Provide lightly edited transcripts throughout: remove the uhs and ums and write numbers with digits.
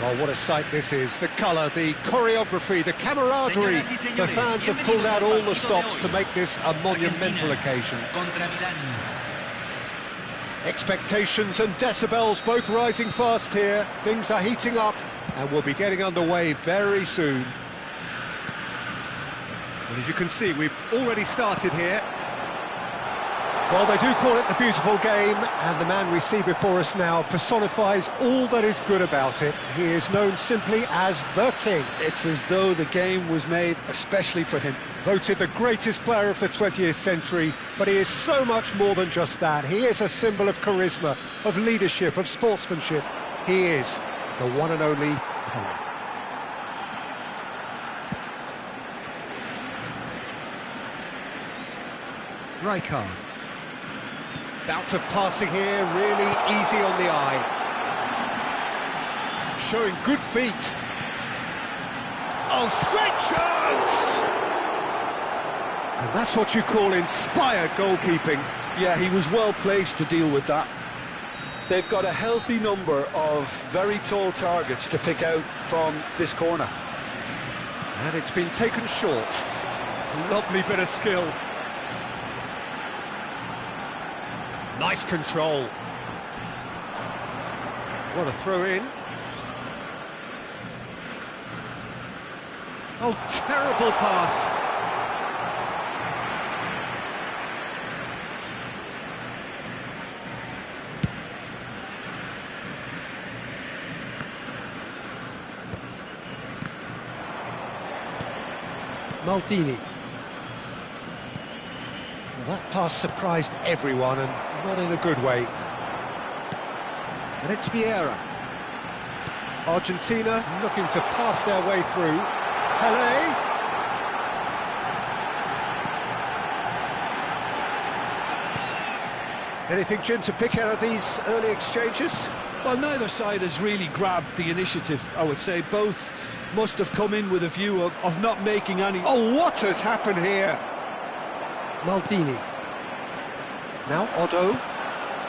Well, what a sight this is. The colour, the choreography, the camaraderie. The fans have pulled out all the stops to make this a monumental occasion. Expectations and decibels both rising fast here. Things are heating up and we'll be getting underway very soon. Well, as you can see, we've already started here. Well, they do call it the beautiful game, and the man we see before us now personifies all that is good about it. He is known simply as the King. It's as though the game was made especially for him. Voted the greatest player of the 20th century, but he is so much more than just that. He is a symbol of charisma, of leadership, of sportsmanship. He is the one and only Pelé. Rijkaard. Bouts of passing here, really easy on the eye. Showing good feet. Oh, straight chance! And that's what you call inspired goalkeeping. Yeah, he was well placed to deal with that. They've got a healthy number of very tall targets to pick out from this corner. And it's been taken short. Lovely bit of skill. Nice control. What a throw in. Oh, terrible pass. Maldini. Well, that pass surprised everyone, and not in a good way. And it's Vieira. Argentina looking to pass their way through. Pelé. Anything, Jim, to pick out of these early exchanges? Well, neither side has really grabbed the initiative, I would say. Both must have come in with a view of not making any... Oh, what has happened here? Maldini. Now Otto.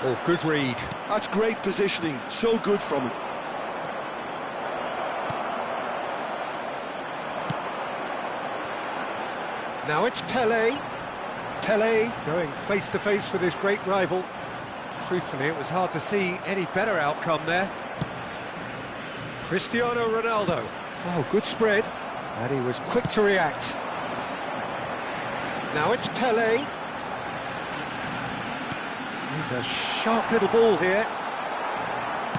Oh, good read. That's great positioning. So good from him. Now it's Pelé. Pelé going face-to-face with his great rival. Truthfully, it was hard to see any better outcome there. Cristiano Ronaldo. Oh, good spread. And he was quick to react. Now it's Pelé. He's a sharp little ball here.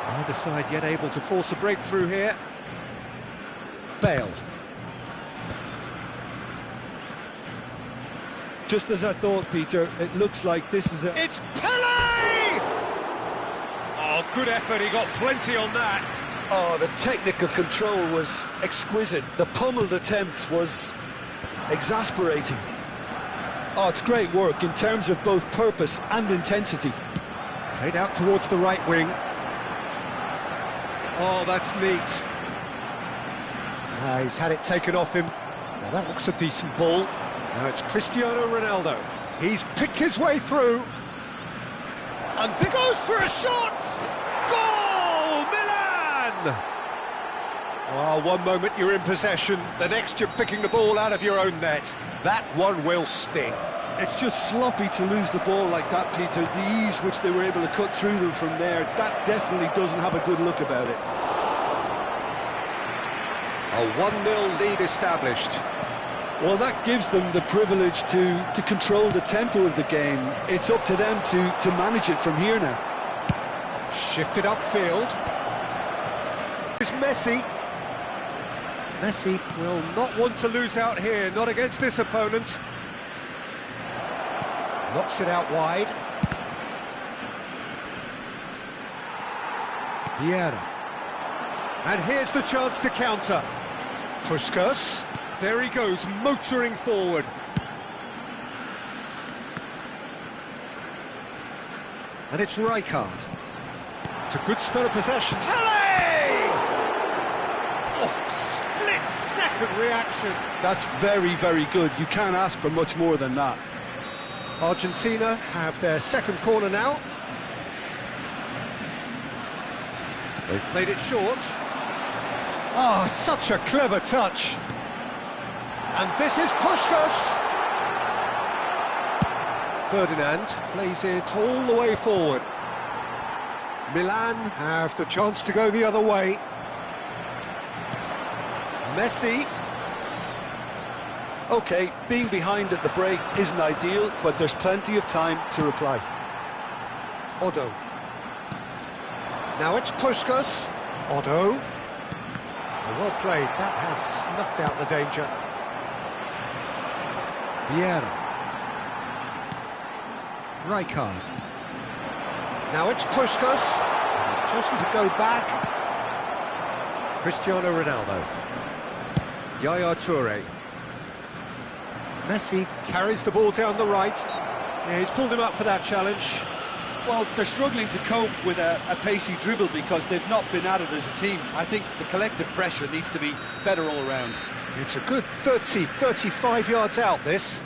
Neither side yet able to force a breakthrough here. Bale. Just as I thought, Peter, it looks like this is a... It's Pelé! Oh, good effort, he got plenty on that. Oh, the technical control was exquisite. The pummeled attempt was exasperating. Oh, it's great work in terms of both purpose and intensity. Played out towards the right wing. Oh, that's neat. He's had it taken off him. Now that looks a decent ball. Now it's Cristiano Ronaldo. He's picked his way through. And there goes for a shot! Goal! Milan! Oh, one moment you're in possession, the next you're picking the ball out of your own net. That one will sting. It's just sloppy to lose the ball like that, Peter. The ease which they were able to cut through them from there, that definitely doesn't have a good look about it. A 1-0 lead established. Well, that gives them the privilege to control the tempo of the game. It's up to them to manage it from here now. Shifted upfield. It's Messi. Messi will not want to lose out here, not against this opponent. Knocks it out wide. Vieira. And here's the chance to counter. Puskas. There he goes, motoring forward. And it's Rijkaard. It's a good spell of possession. Pelé! Oh, split-second reaction. That's very, very good. You can't ask for much more than that. Argentina have their second corner now. They've played it short. Oh, such a clever touch. And this is Puskás. Ferdinand plays it all the way forward. Milan have the chance to go the other way. Messi. OK, being behind at the break isn't ideal, but there's plenty of time to reply. Odo. Now it's Puskás. Odo. Well played, that has snuffed out the danger. Vieira. Rijkaard. Now it's Puskás. He's chosen to go back. Cristiano Ronaldo. Yaya Touré. Messi carries the ball down the right. Yeah, he's pulled him up for that challenge. Well, they're struggling to cope with a pacey dribble because they've not been at it as a team. I think the collective pressure needs to be better all around. It's a good 30, 35 yards out, this.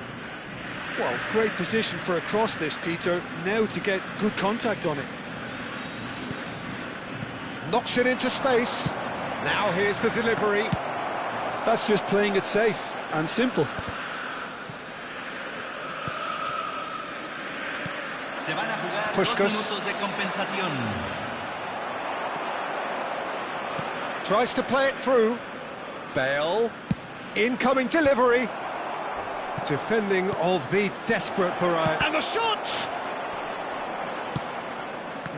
Well, great position for a cross this, Peter. Now to get good contact on it. Knocks it into space. Now here's the delivery. That's just playing it safe and simple. Puskás tries to play it through. Bale, incoming delivery. Defending of the desperate variety. And the shot!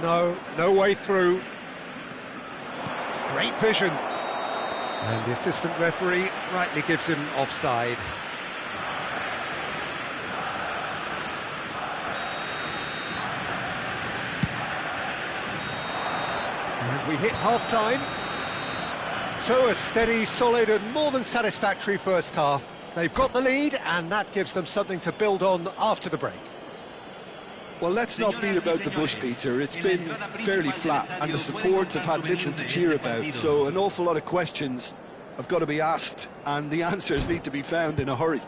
No way through. Great vision. And the assistant referee rightly gives him offside. And we hit half-time. So a steady, solid and more than satisfactory first half. They've got the lead and that gives them something to build on after the break. Well, let's not beat about the bush, Peter. It's been fairly flat and the support have had little to cheer about, so an awful lot of questions have got to be asked and the answers need to be found in a hurry.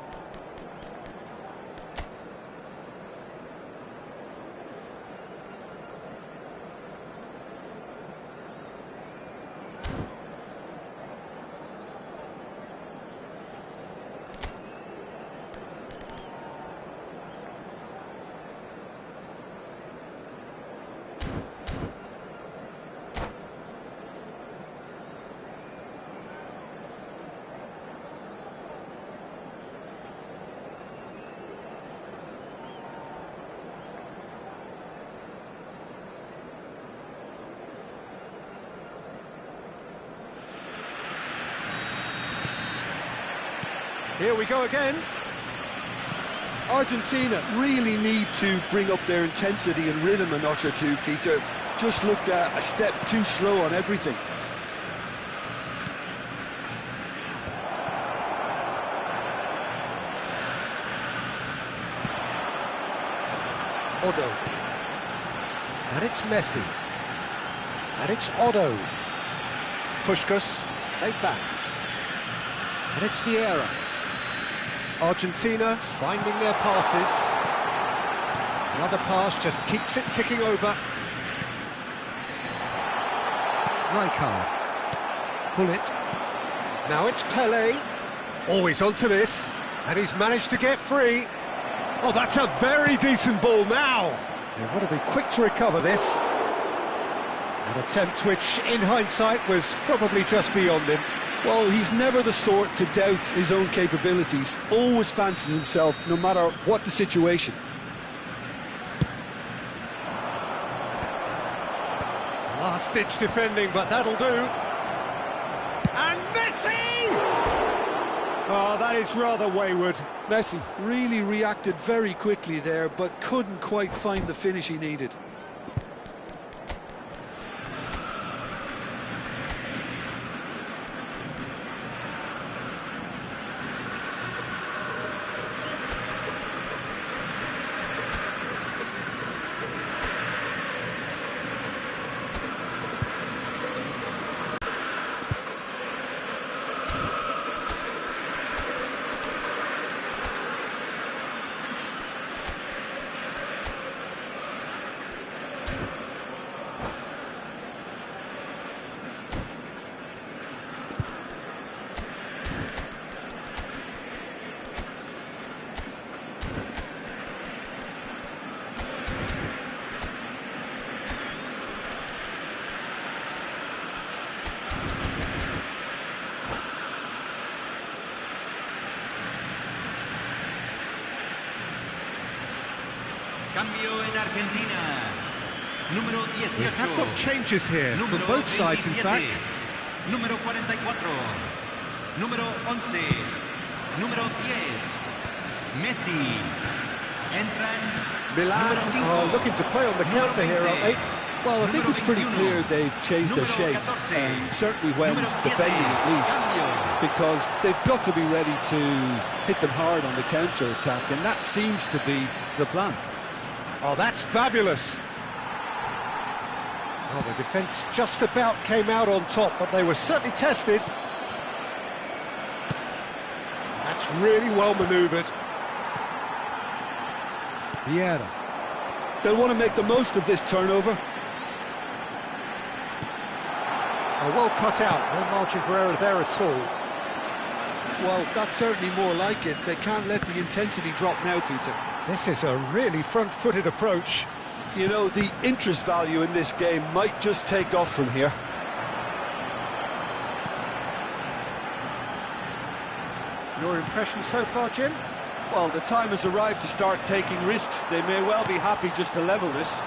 Here we go again. Argentina really need to bring up their intensity and rhythm a notch or two, Peter. Just looked a step too slow on everything. Odo. And it's Messi. And it's Odo. Puskás, played back. And it's Vieira. Argentina finding their passes. Another pass just keeps it ticking over. Rijkaard. Pull it. Now it's Pelé. Always onto this. And he's managed to get free. Oh, that's a very decent ball now. They've got to be quick to recover this. An attempt which, in hindsight, was probably just beyond him. Well, he's never the sort to doubt his own capabilities. Always fancies himself, no matter what the situation. Last-ditch defending, but that'll do. And Messi! Oh, that is rather wayward. Messi really reacted very quickly there, but couldn't quite find the finish he needed. Cambio en Argentina. Número 18. We have got changes here from both sides, in fact. Número 44. Número 11. Número 10. Messi. Entran. Milan are looking to play on the counter here, aren't they? Well, I think it's pretty clear they've changed their shape, certainly when defending at least, because they've got to be ready to hit them hard on the counter-attack, and that seems to be the plan. Oh, that's fabulous. Well, the defence just about came out on top, but they were certainly tested. That's really well manoeuvred. Vieira. They'll want to make the most of this turnover. Oh, well cut out, no margin for error there at all. Well, that's certainly more like it. They can't let the intensity drop now, Peter. This is a really front-footed approach. You know, the interest value in this game might just take off from here. Your impression so far, Jim? Well, the time has arrived to start taking risks. They may well be happy just to level this.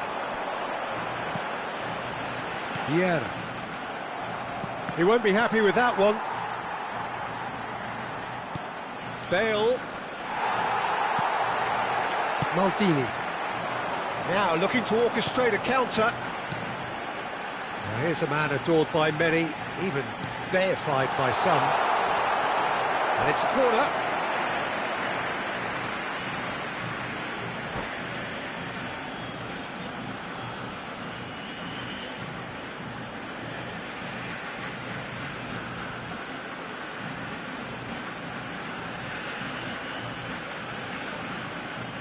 Vieira. He won't be happy with that one. Bale. Maldini. Now looking to orchestrate a counter. Now, here's a man adored by many, even deified by some. And it's a corner.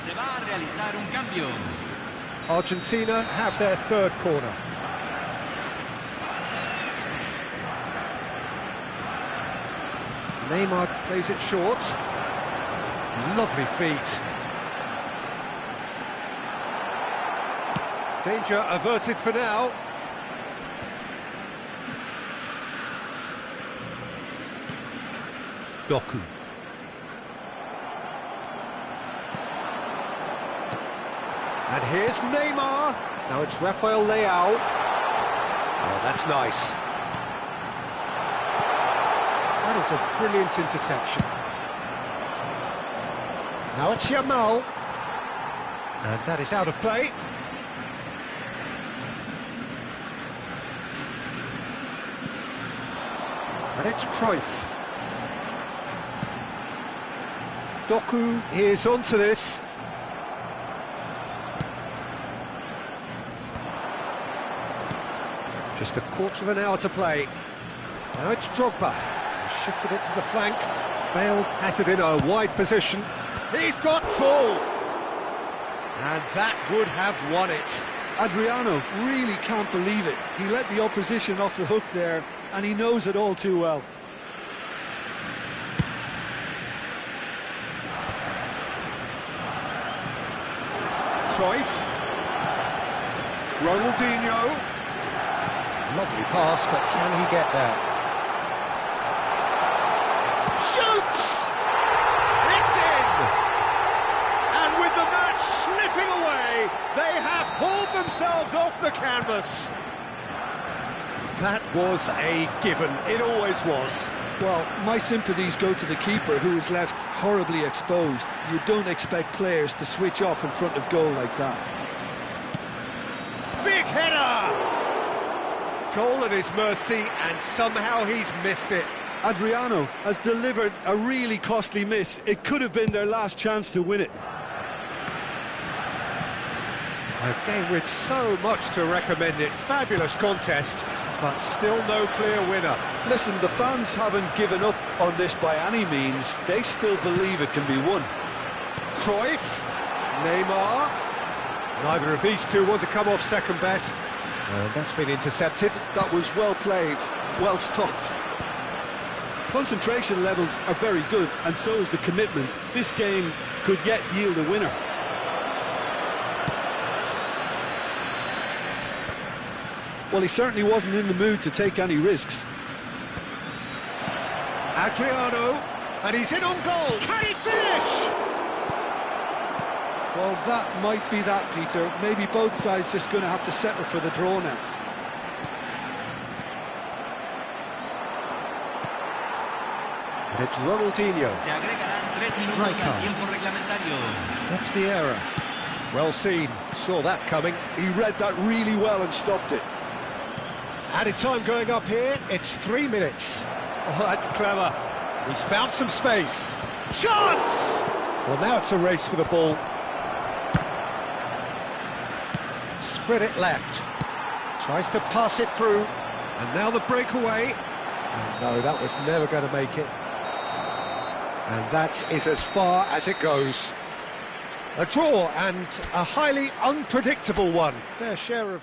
Se va a realizar un cambio. Argentina have their third corner. Neymar plays it short. Lovely feet. Danger averted for now. Doku. And here's Neymar. Now it's Rafael Leao. Oh, that's nice. That is a brilliant interception. Now it's Yamal. And that is out of play. And it's Cruyff. Doku is onto this. Just a quarter of an hour to play. Now it's Drogba. Shifted it to the flank. Bale has it in a wide position. He's got full. And that would have won it. Adriano really can't believe it. He let the opposition off the hook there, and he knows it all too well. Cruyff. Ronaldinho. Lovely pass, but can he get there? Shoots! It's in! And with the match slipping away, they have hauled themselves off the canvas. That was a given. It always was. Well, my sympathies go to the keeper, who is left horribly exposed. You don't expect players to switch off in front of goal like that. Big header! Goal at his mercy, and somehow he's missed it. Adriano has delivered a really costly miss. It could have been their last chance to win it. A game with so much to recommend it. Fabulous contest, but still no clear winner. Listen, the fans haven't given up on this by any means. They still believe it can be won. Cruyff, Neymar. Neither of these two want to come off second best. That's been intercepted. That was well played, well stopped. Concentration levels are very good, and so is the commitment. This game could yet yield a winner. Well, he certainly wasn't in the mood to take any risks. Adriano, and he's in on goal. Can he finish? Well, that might be that, Peter. Maybe both sides just going to have to settle for the draw now. And it's Ronaldinho. Se agregarán 3 minutos al tiempo reglamentario. That's Vieira. Well seen, saw that coming. He read that really well and stopped it. Added time going up here, it's 3 minutes. Oh, that's clever. He's found some space. Chance! Well, now it's a race for the ball. Spread it left. Tries to pass it through. And now the breakaway. Oh, no, that was never going to make it. And that is as far as it goes. A draw and a highly unpredictable one. Fair share of...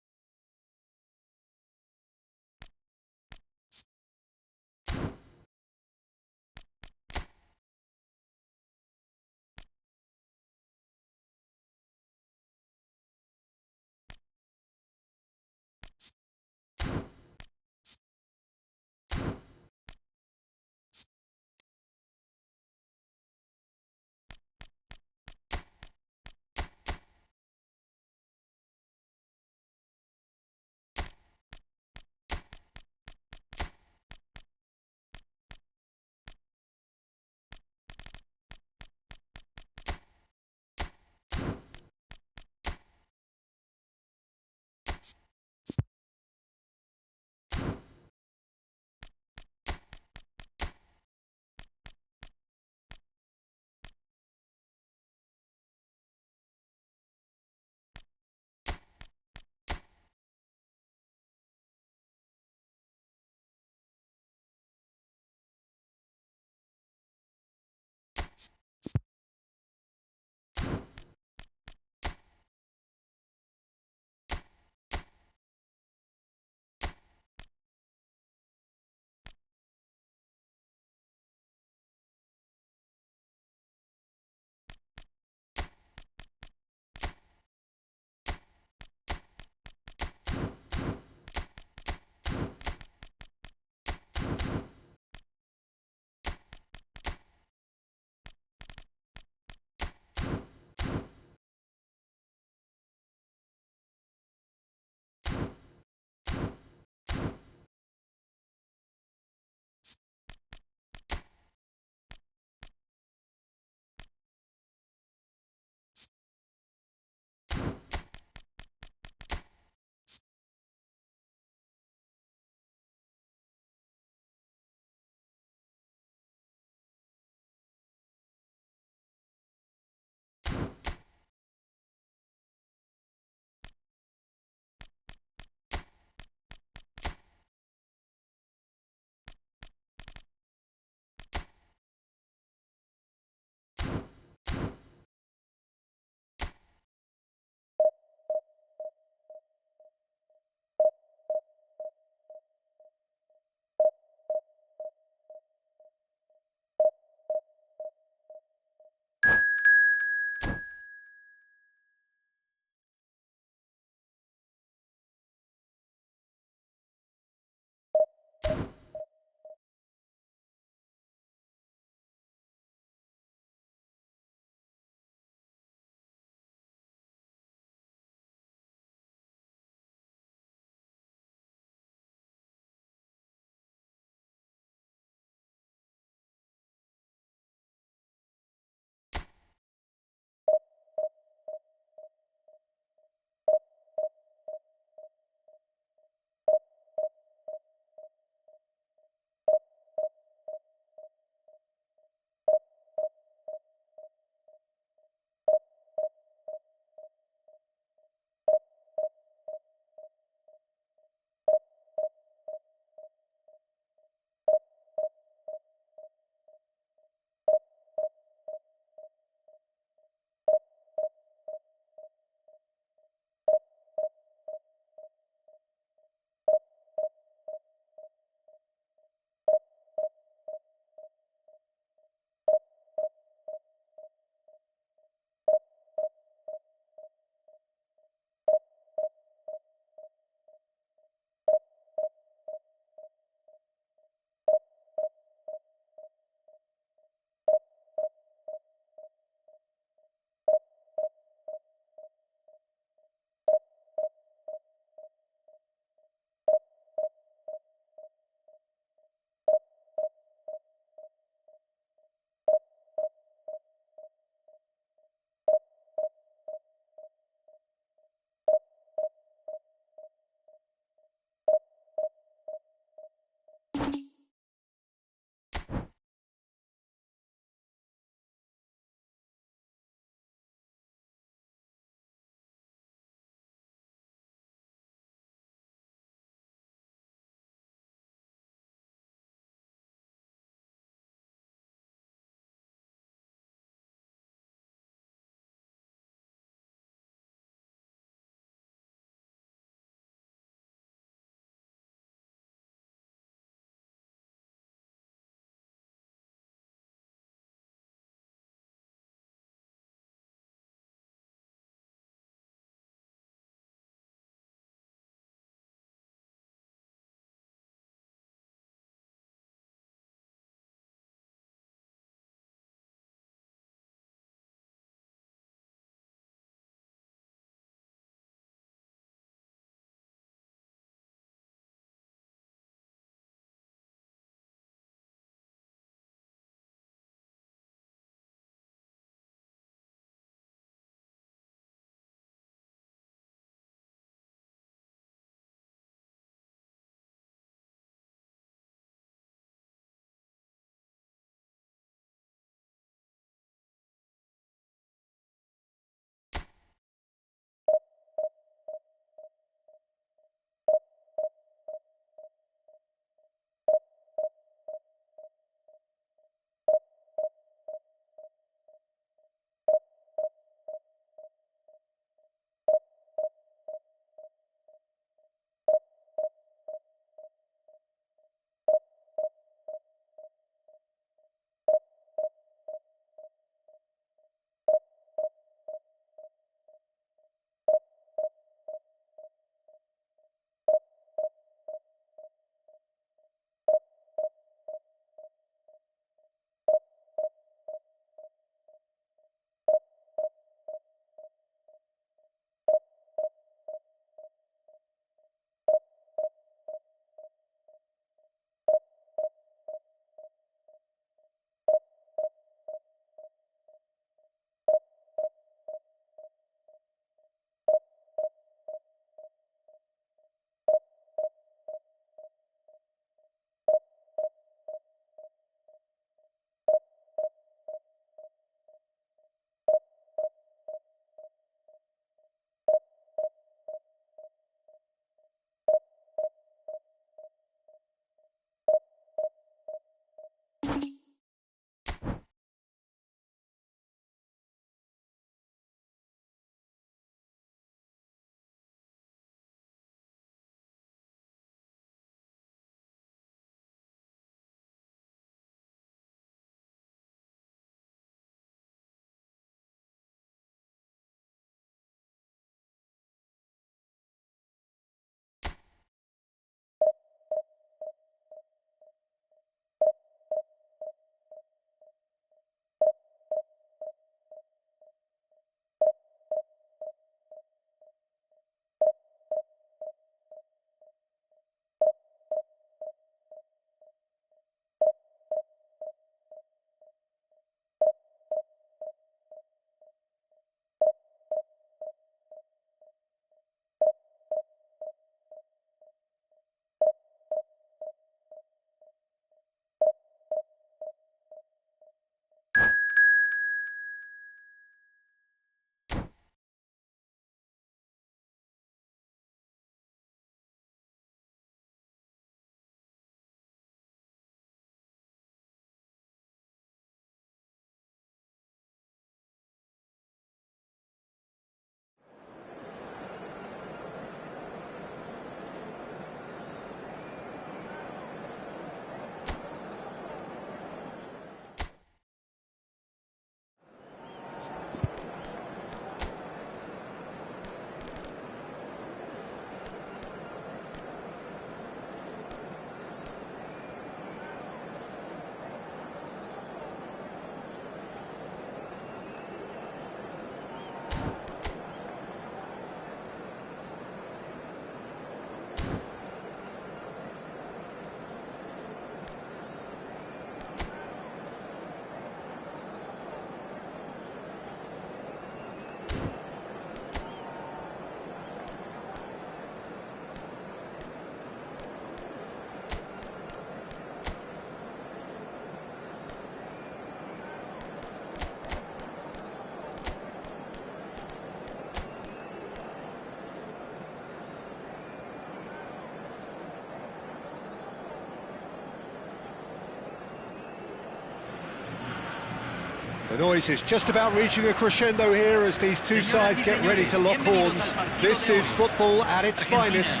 noise is just about reaching a crescendo here as these two sides get ready to lock horns. This is football at its finest.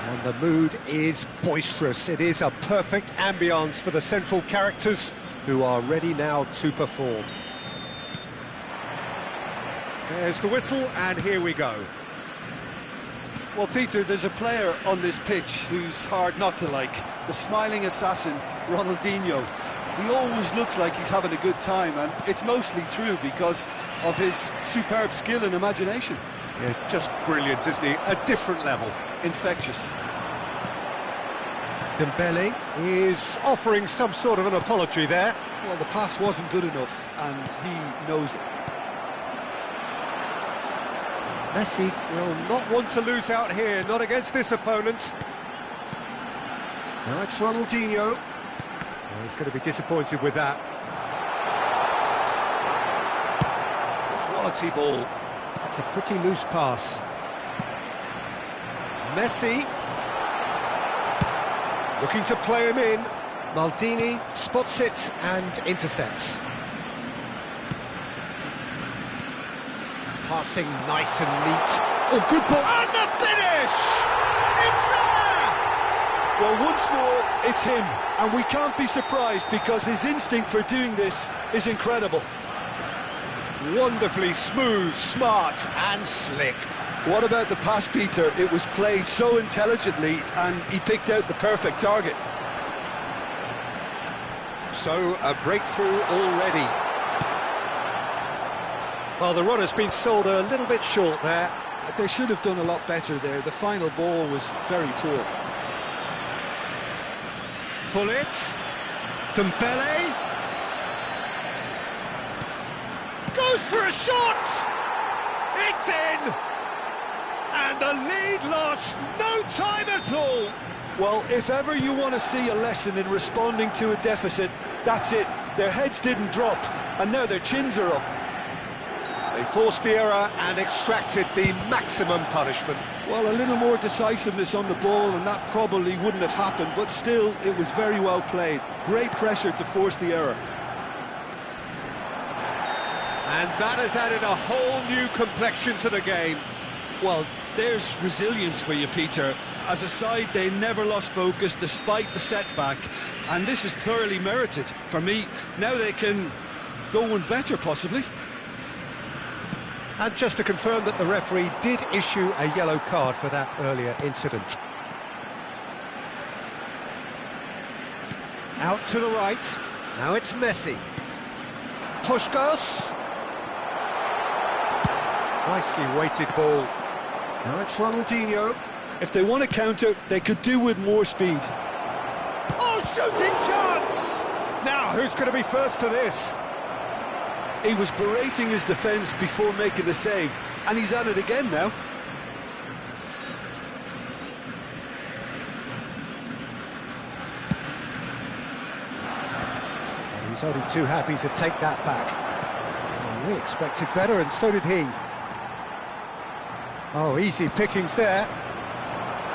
And the mood is boisterous. It is a perfect ambience for the central characters who are ready now to perform. There's the whistle, and here we go. Well, Peter, there's a player on this pitch who's hard not to like. The smiling assassin, Ronaldinho. He always looks like he's having a good time, and it's mostly true because of his superb skill and imagination. Yeah, just brilliant, isn't he? A different level. Infectious. Dembele is offering some sort of an apology there. Well, the pass wasn't good enough, and he knows it. Messi will not want to lose out here, not against this opponent. Now it's Ronaldinho. Well, he's going to be disappointed with that. Quality ball. It's a pretty loose pass. Messi. Looking to play him in. Maldini spots it and intercepts. Passing nice and neat. Oh, good ball. And the finish! It's there! Well, once more, it's him. And we can't be surprised because his instinct for doing this is incredible. Wonderfully smooth, smart and slick. What about the pass, Peter? It was played so intelligently and he picked out the perfect target. So, a breakthrough already. Well, the run has been sold a little bit short there. They should have done a lot better there. The final ball was very poor. Gullit. Dembele. Goes for a shot! It's in! And the lead lost no time at all. Well, if ever you want to see a lesson in responding to a deficit, that's it. Their heads didn't drop, and now their chins are up. They forced the error and extracted the maximum punishment. Well, a little more decisiveness on the ball, and that probably wouldn't have happened, but still, it was very well played. Great pressure to force the error. And that has added a whole new complexion to the game. Well, there's resilience for you, Peter. As a side, they never lost focus despite the setback, and this is thoroughly merited. For me, now they can go one better, possibly. And just to confirm that the referee did issue a yellow card for that earlier incident. Out to the right. Now it's Messi. Puskos. Nicely weighted ball. Now it's Ronaldinho. If they want to counter, they could do with more speed. Oh, shooting chance! Now, who's going to be first to this? He was berating his defence before making the save, and he's at it again now. And he's only too happy to take that back. Oh, we expected better, and so did he. Oh, easy pickings there.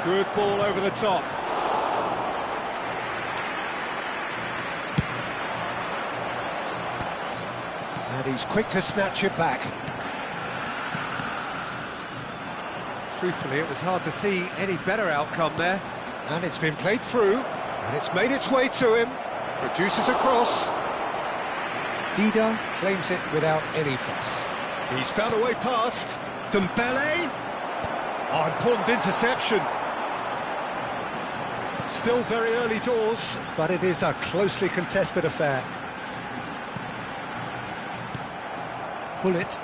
Good ball over the top. And he's quick to snatch it back. Truthfully, it was hard to see any better outcome there. And it's been played through, and it's made its way to him. Produces a cross. Dida claims it without any fuss. He's found a way past. Dembele. Oh, important interception. Still very early doors, but it is a closely contested affair. Gullit.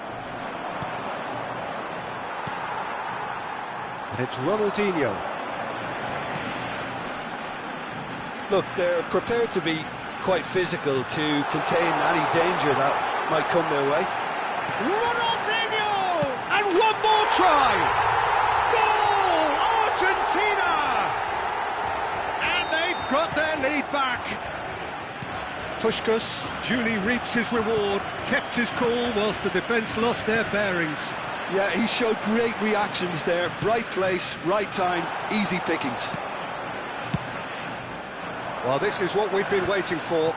And it's Ronaldinho. Look, they're prepared to be quite physical to contain any danger that might come their way. Ronaldinho! And one more try! Goal! Argentina! And they've got their lead back. Puskos duly reaps his reward, kept his cool whilst the defence lost their bearings. Yeah, he showed great reactions there. Right place, right time, easy pickings. Well, this is what we've been waiting for.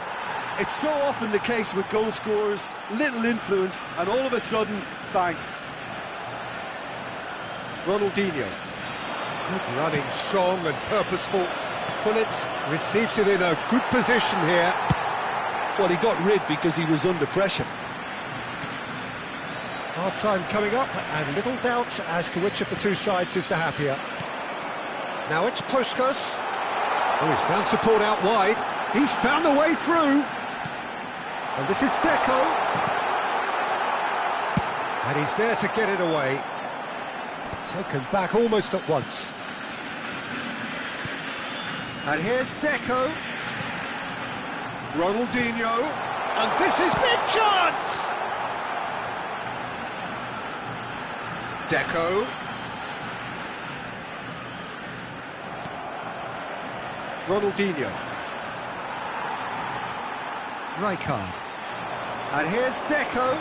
It's so often the case with goal scorers, little influence, and all of a sudden, bang. Ronaldinho. Good running, strong and purposeful. Gullit receives it in a good position here. Well, he got rid because he was under pressure. Half-time coming up, and little doubt as to which of the two sides is the happier. Now it's Puskas. Oh, he's found support out wide. He's found the way through. And this is Deco. And he's there to get it away. Taken back almost at once. And here's Deco. Ronaldinho. And this is big chance! Deco. Ronaldinho. Rijkaard. And here's Deco.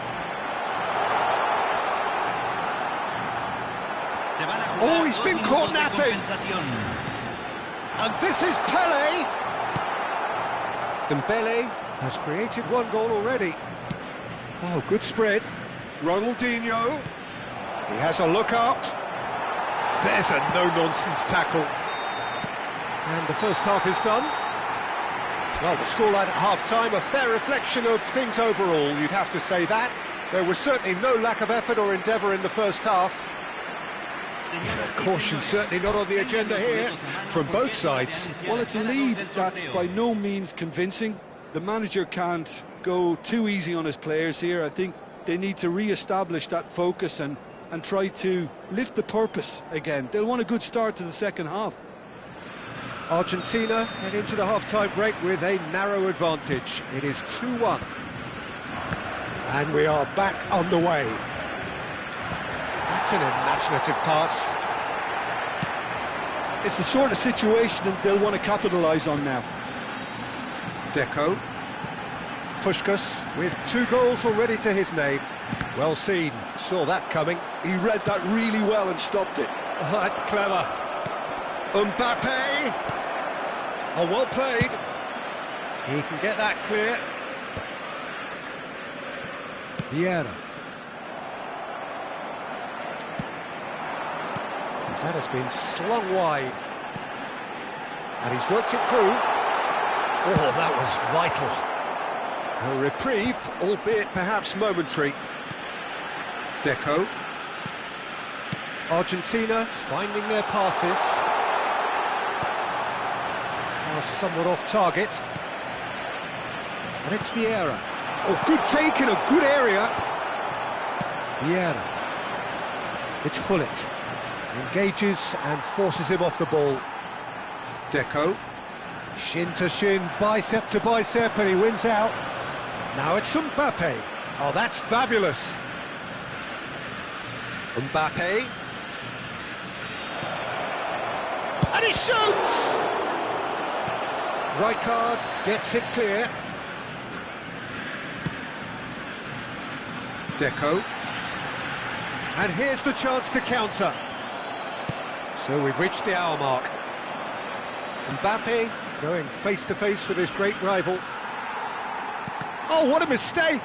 Oh, he's been caught napping. And this is Pele. Dembele has created one goal already. Oh, good spread. Ronaldinho. He has a look up. There's a no-nonsense tackle. And the first half is done. Well, the scoreline at half-time, a fair reflection of things overall, you'd have to say that. There was certainly no lack of effort or endeavour in the first half. Caution certainly not on the agenda here, from both sides. Well, it's a lead that's by no means convincing. The manager can't go too easy on his players here. I think they need to re-establish that focus and try to lift the purpose again. They'll want a good start to the second half. Argentina head into the half-time break with a narrow advantage. It is 2-1. And we are back underway. That's an imaginative pass. It's the sort of situation that they'll want to capitalise on now. Deco. Puskas with 2 goals already to his name. Well seen, saw that coming. He read that really well and stopped it. Oh, that's clever. Mbappe. Oh, well played. He can get that clear. Vieira. That has been slung wide. And he's worked it through. Oh, that was vital. A reprieve, albeit perhaps momentary. Deco. Argentina finding their passes. Pass somewhat off target. And it's Vieira. Oh, good take in a good area. Vieira. It's Gullit. Engages and forces him off the ball. Deco. Shin to shin, bicep to bicep, and he wins out. Now it's Mbappe. Oh, that's fabulous. Mbappe. And he shoots! Rijkaard gets it clear. Deco. And here's the chance to counter. So we've reached the hour mark. Mbappe going face-to-face with his great rival. Oh, what a mistake!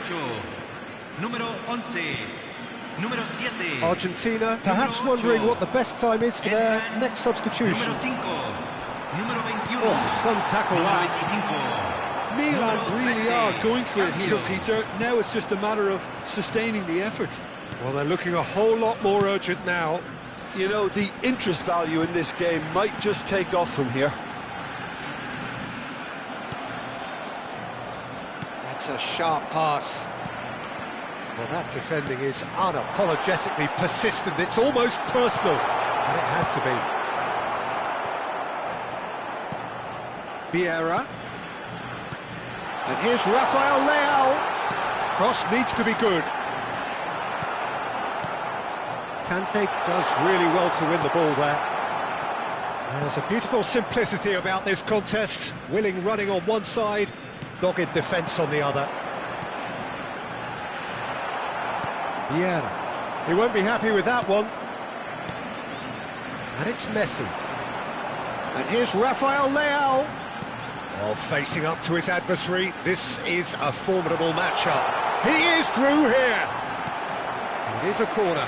18, número 11, número 7. Argentina perhaps wondering what the best time is for their next substitution. Número 5, número 21. Oh, some tackle número that. 25. Milan número really 13. are going for it here, Cambio. Peter. Now it's just a matter of sustaining the effort. Well, they're looking a whole lot more urgent now. You know, the interest value in this game might just take off from here. That's a sharp pass. Well, that defending is unapologetically persistent. It's almost personal, and it had to be. Vieira. And here's Rafael Leao. Cross needs to be good. Kante does really well to win the ball there. There's a beautiful simplicity about this contest. Willing running on one side, dogged defence on the other. Vieira. He won't be happy with that one. And it's Messi. And here's Rafael Leao. Oh, facing up to his adversary. This is a formidable matchup. He is through here. It is a corner.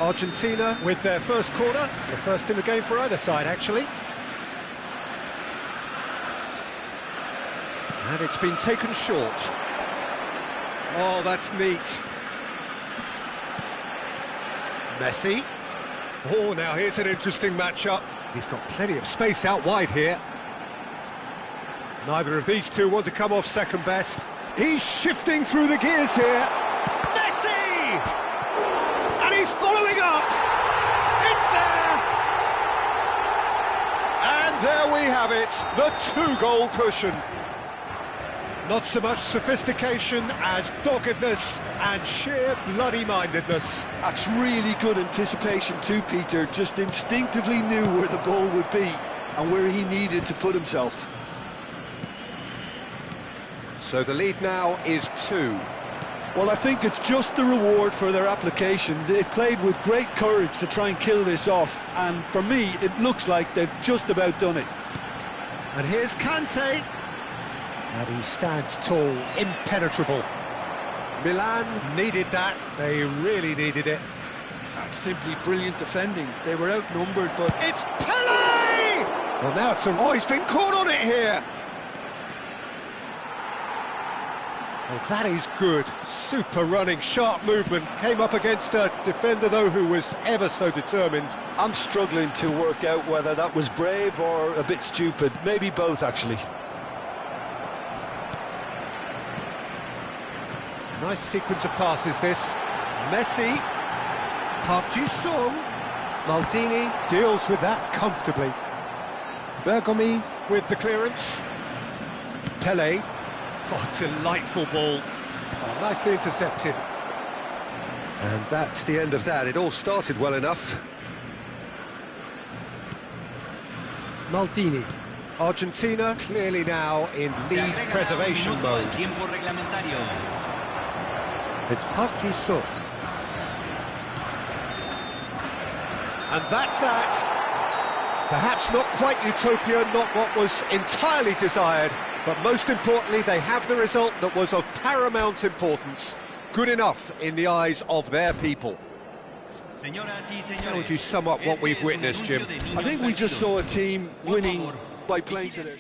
Argentina with their first corner, the first in the game for either side, actually. And it's been taken short. Oh, that's neat. Messi. Oh, now here's an interesting matchup. He's got plenty of space out wide here. Neither of these two want to come off second best. He's shifting through the gears here. Messi! And he's following up. It's there. And there we have it, the two-goal cushion. Not so much sophistication as doggedness and sheer bloody-mindedness. That's really good anticipation too, Peter. Just instinctively knew where the ball would be and where he needed to put himself. So the lead now is 2. Well, I think it's just the reward for their application. They've played with great courage to try and kill this off, and for me, it looks like they've just about done it. And here's Kante. And he stands tall, impenetrable. Milan needed that. They really needed it. That's simply brilliant defending. They were outnumbered, but... It's Pele! Well, now it's oh, he's been caught on it here. Well, that is good. Super running, sharp movement. Came up against a defender, though, who was ever so determined. I'm struggling to work out whether that was brave or a bit stupid. Maybe both, actually. Nice sequence of passes, this. Messi. Park Ji-sung. Maldini deals with that comfortably. Bergomi with the clearance. Pele. Oh, delightful ball. Oh, nicely intercepted. And that's the end of that. It all started well enough. Maldini. Argentina clearly now in lead preservation mode. Tiempo reglamentario. It's Park Ji-sung. And that's that. Perhaps not quite utopia, not what was entirely desired, but most importantly, they have the result that was of paramount importance. Good enough in the eyes of their people. How would you sum up what we've witnessed, Jim? I think we just saw a team winning by playing to their...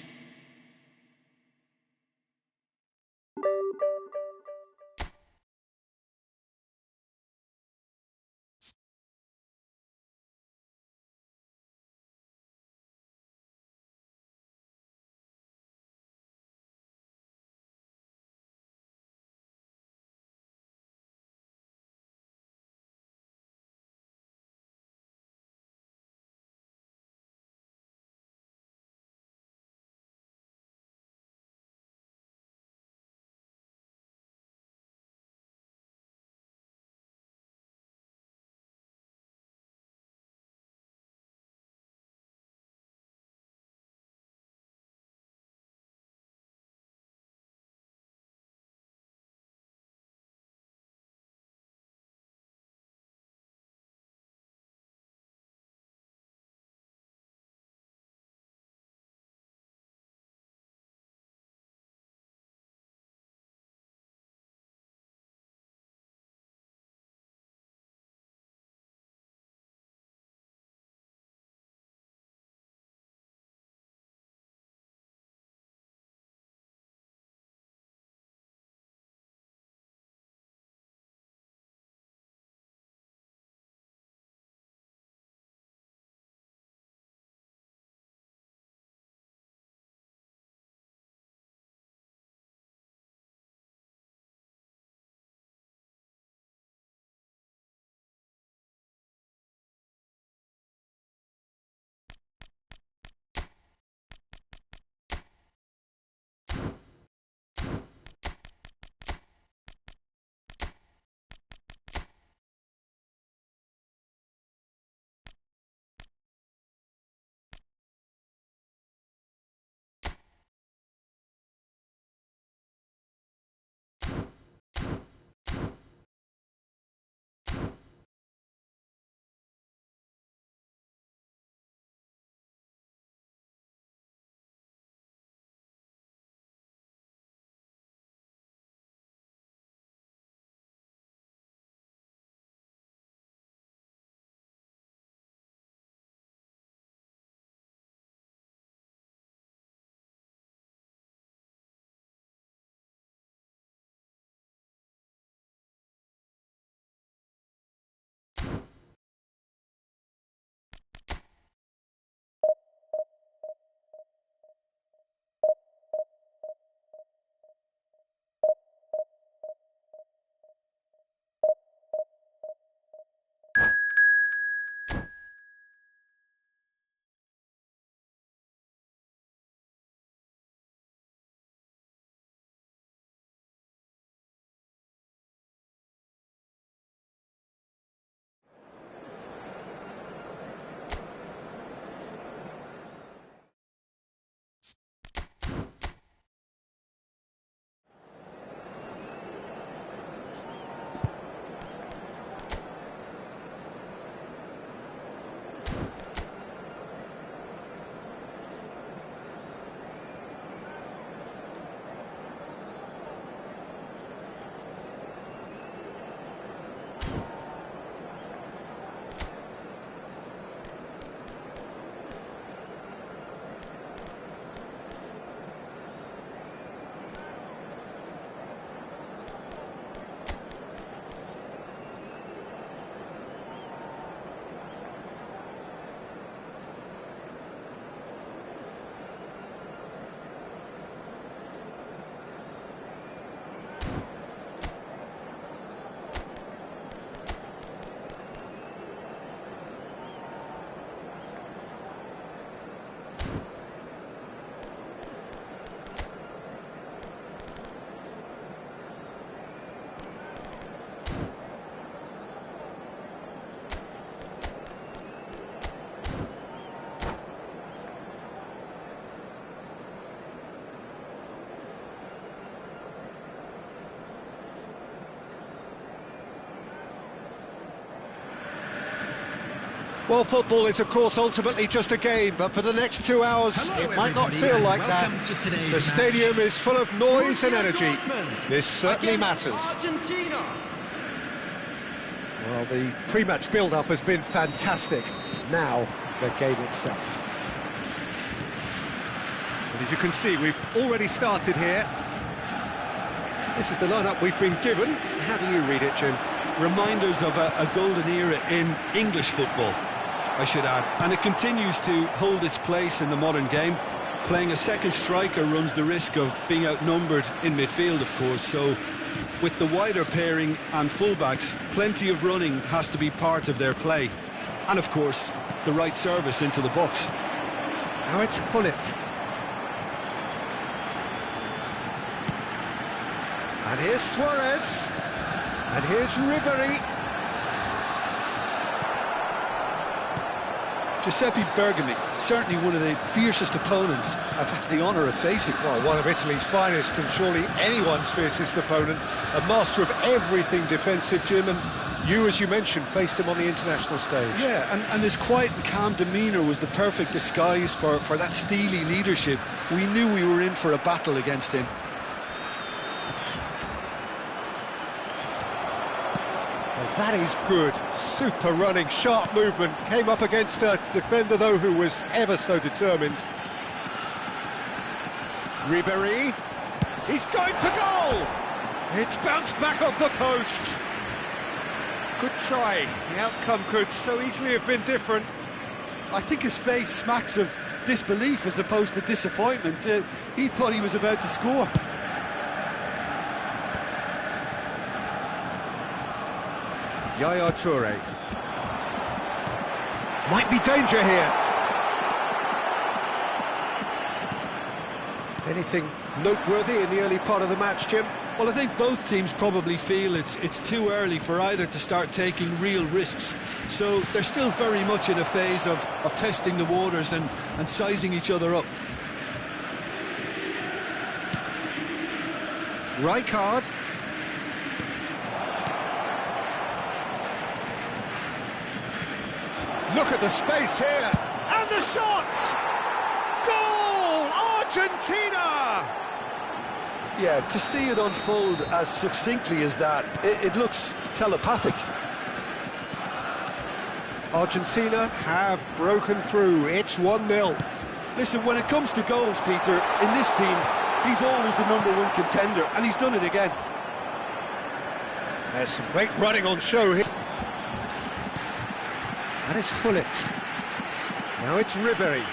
Well, football is, of course, ultimately just a game, but for the next 2 hours, it might not feel like that. The stadium is full of noise and energy. This certainly matters. Well, the pre-match build-up has been fantastic. Now, the game itself. And as you can see, we've already started here. This is the lineup we've been given. How do you read it, Jim? Reminders of a golden era in English football, I should add, and it continues to hold its place in the modern game. Playing a second striker runs the risk of being outnumbered in midfield, of course, so with the wider pairing and fullbacks, plenty of running has to be part of their play, and of course the right service into the box. Now it's Hullet. And here's Suarez, and here's Ribéry. Giuseppe Bergami, certainly one of the fiercest opponents I've had the honour of facing. Well, one of Italy's finest, and surely anyone's fiercest opponent. A master of everything defensive, Jim, and you, as you mentioned, faced him on the international stage. Yeah, and his quiet and calm demeanour was the perfect disguise for that steely leadership. We knew we were in for a battle against him. That is good, super running, sharp movement. Came up against a defender, though, who was ever so determined. Ribéry, he's going for goal! It's bounced back off the post. Good try, the outcome could so easily have been different. I think his face smacks of disbelief as opposed to disappointment. He thought he was about to score. Yaya Toure. Might be danger here. Anything noteworthy in the early part of the match, Jim? Well, I think both teams probably feel it's too early for either to start taking real risks. So they're still very much in a phase of testing the waters and sizing each other up. Rijkaard. Look at the space here, and the shot! Goal! Argentina! Yeah, to see it unfold as succinctly as that, it looks telepathic. Argentina have broken through, it's 1-0. Listen, when it comes to goals, Peter, in this team, he's always the #1 contender, and he's done it again. There's some great running on show here. And it's Hullet. Now it's Ribéry.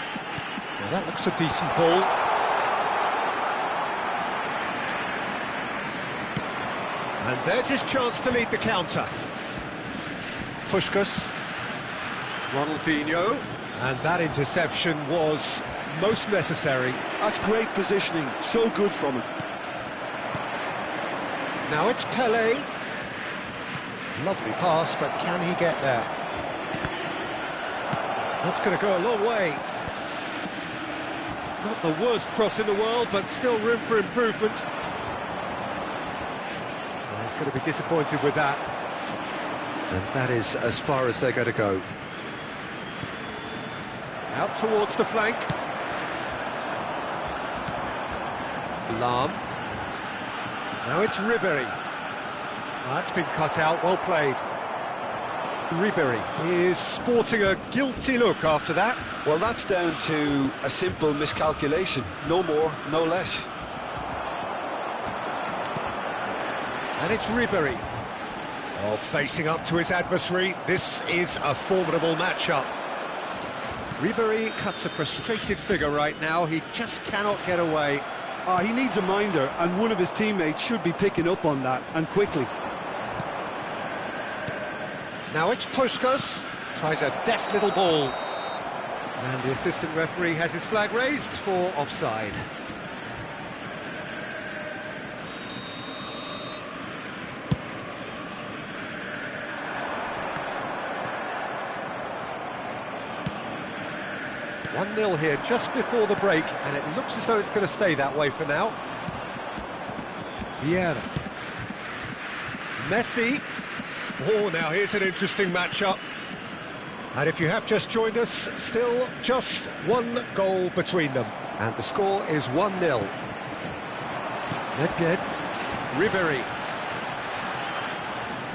Now that looks a decent ball. And there's his chance to lead the counter. Puskás. Ronaldinho. And that interception was most necessary. That's great positioning, so good from him. Now it's Pelé. Lovely pass, but can he get there? That's going to go a long way. Not the worst cross in the world, but still room for improvement. Well, he's going to be disappointed with that. And that is as far as they're going to go. Out towards the flank. Lahm. Now it's Ribéry. Well, that's been cut out, well played. Ribéry is sporting a guilty look after that. Well, that's down to a simple miscalculation. No more, no less. And it's Ribéry. Oh, facing up to his adversary. This is a formidable matchup. Ribéry cuts a frustrated figure right now. He just cannot get away. He needs a minder, and one of his teammates should be picking up on that, and quickly. Now it's Puskás, tries a deft little ball. And the assistant referee has his flag raised for offside. One 1-0 here just before the break, and it looks as though it's going to stay that way for now. Vieira. Messi. Oh, now here's an interesting matchup. And if you have just joined us, still just one goal between them. And the score is 1-0. Nedved, Ribéry.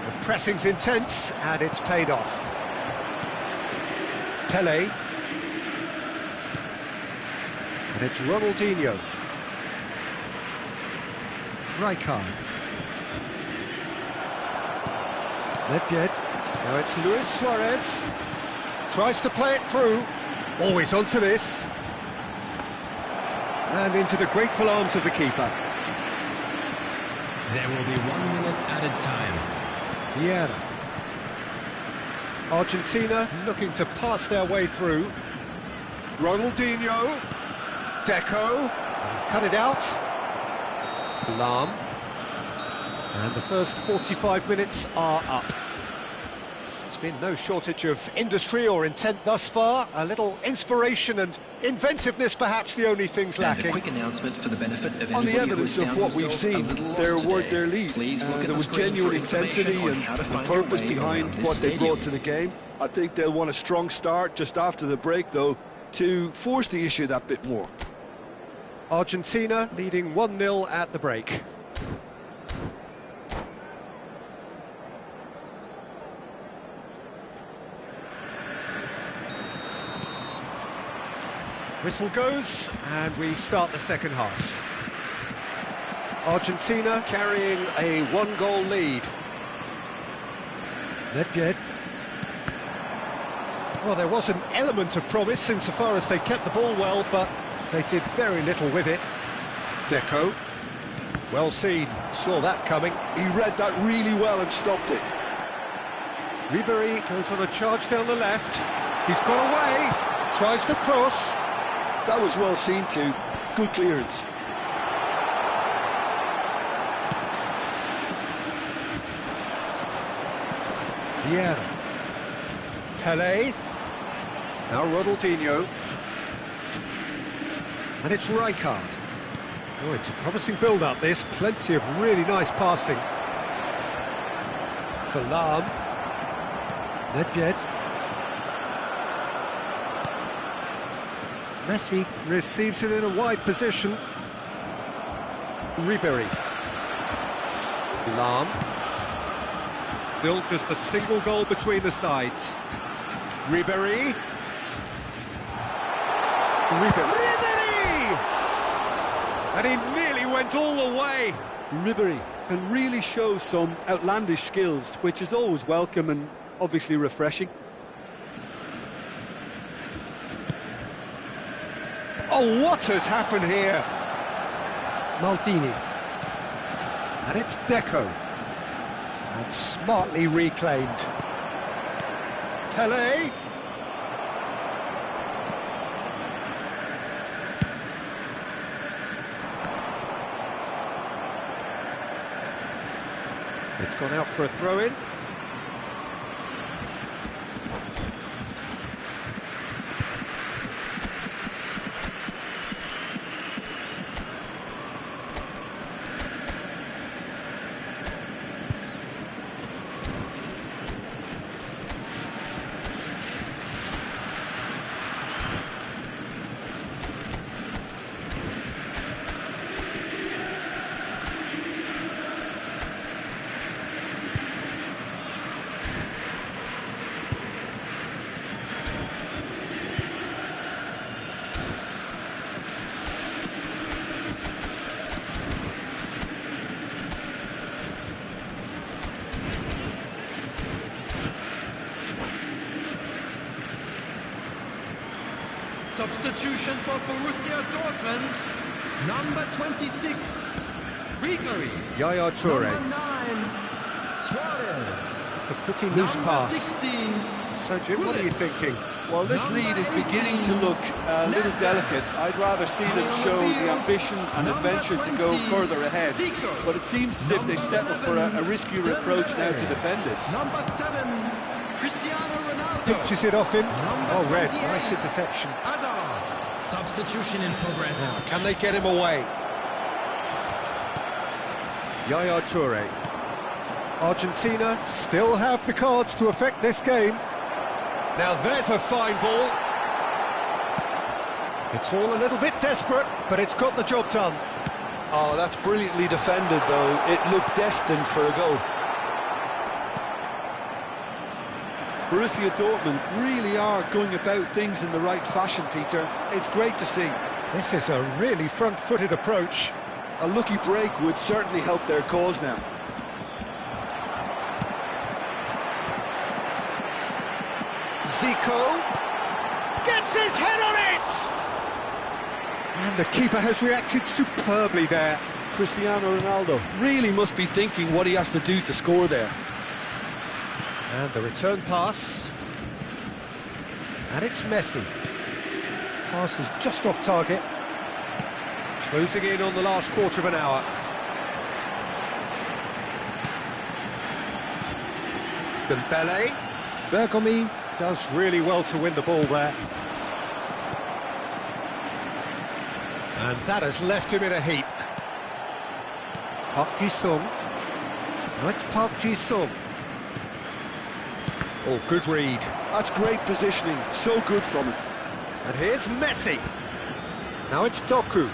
The pressing's intense, and it's paid off. Pelé. And it's Ronaldinho. Rijkaard. Nedved. Now it's Luis Suarez. Tries to play it through. Always onto this. And into the grateful arms of the keeper. There will be 1 minute added time. Vieira. Argentina looking to pass their way through. Ronaldinho. Deco. He's cut it out. Lahm. And the first 45 minutes are up. There's been no shortage of industry or intent thus far. A little inspiration and inventiveness, perhaps the only things lacking. A quick announcement for the benefit of On the evidence of what we've seen, they're worth their lead. There was genuine intensity and purpose behind what they brought to the game. I think they'll want a strong start just after the break, though, to force the issue that bit more. Argentina leading 1-0 at the break. Whistle goes, and we start the second half. Argentina carrying a one-goal lead. Nedved. Well, there was an element of promise insofar as they kept the ball well, but they did very little with it. Deco. Well seen, saw that coming. He read that really well and stopped it. Ribéry goes on a charge down the left. He's got away, tries to cross. That was well seen too. Good clearance. Vieira. Pelé. Now Ronaldinho. And it's Rijkaard. Oh, it's a promising build-up, this. Plenty of really nice passing. For Lahm. Nedved. Messi receives it in a wide position. Ribéry. Lahm. Still just a single goal between the sides. Ribéry. Ribéry! And he nearly went all the way. Ribéry can really show some outlandish skills, which is always welcome and obviously refreshing. Oh, what has happened here? Maldini. And it's Deco. And smartly reclaimed. Pelé. It's gone out for a throw-in. Substitution for Borussia Dortmund, number 26, Ribéry. Yaya Touré. Number 9, Suarez. It's a pretty loose Number pass. 16, So, Jim, what are you thinking? Well, this lead is beginning to look a little delicate. I'd rather see them show the ambition and adventure to go further ahead. But it seems as if they settle for a riskier approach now to defend this. Number 7, Cristiano Ronaldo. Pinches it off him. Number Oh, red. 28, Nice interception. Hazard. Substitution in progress. Now, can they get him away? Yaya Touré. Argentina still have the cards to affect this game. Now there's a fine ball. It's all a little bit desperate, but it's got the job done. Oh, that's brilliantly defended, though. It looked destined for a goal. Borussia Dortmund really are going about things in the right fashion, Peter. It's great to see. This is a really front-footed approach. A lucky break would certainly help their cause now. Zico gets his head on it! And the keeper has reacted superbly there. Cristiano Ronaldo really must be thinking what he has to do to score there. And the return pass. And it's Messi. Pass is just off target. Closing in on the last quarter of an hour. Dembele. Bergomi does really well to win the ball there. And that has left him in a heap. Park Ji-sung. Now it's Park Ji-sung. Oh, good read. That's great positioning, so good from him. And here's Messi. Now it's Doku.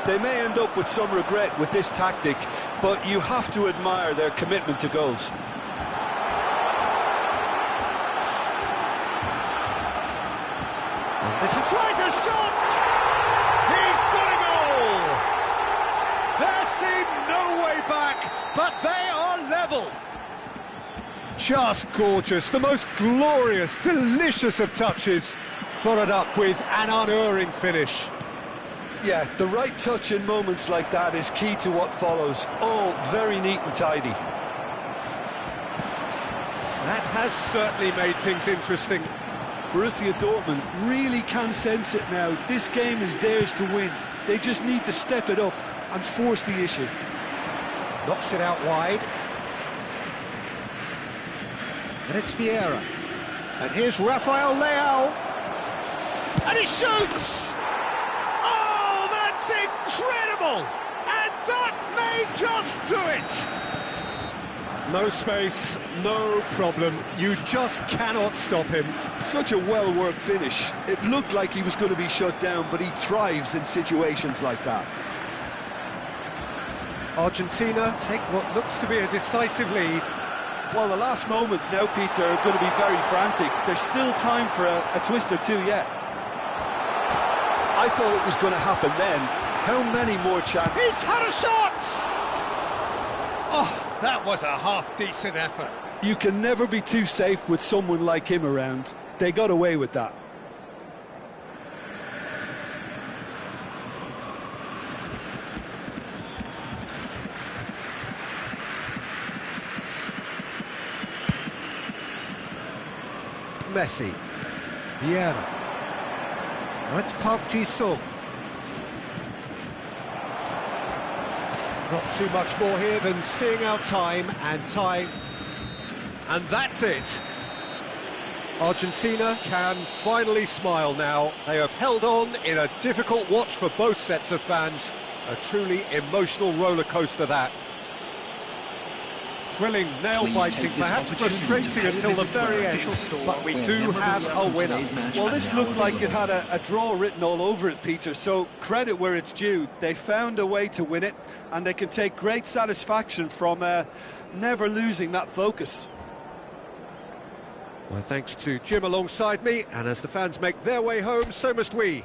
They may end up with some regret with this tactic, but you have to admire their commitment to goals. And this tries a shot! He's got a goal! There seemed no way back, but they are level. Just gorgeous, the most glorious, delicious of touches, followed up with an unerring finish. Yeah, the right touch in moments like that is key to what follows. Oh, very neat and tidy. That has certainly made things interesting. Borussia Dortmund really can sense it now. This game is theirs to win. They just need to step it up and force the issue. Knocks it out wide. And it's Vieira. And here's Rafael Leao. And he shoots! Oh, that's incredible! And that may just do it! No space, no problem. You just cannot stop him. Such a well-worked finish. It looked like he was going to be shut down, but he thrives in situations like that. Argentina take what looks to be a decisive lead. Well, the last moments now, Peter, are going to be very frantic. There's still time for a twist or two yet. I thought it was going to happen then. How many more chances? He's had a shot! Oh, that was a half-decent effort. You can never be too safe with someone like him around. They got away with that. Messi. Vieira. Now it's Park Ji-sung. Not too much more here than seeing out time and time. And that's it. Argentina can finally smile now. They have held on in a difficult watch for both sets of fans. A truly emotional roller coaster that. Thrilling, nail-biting, perhaps frustrating until the very end, but we do have a winner. Well, this looked like it had a draw written all over it, Peter, so credit where it's due. They found a way to win it, and they can take great satisfaction from never losing that focus. Well, thanks to Jim alongside me, and as the fans make their way home, so must we.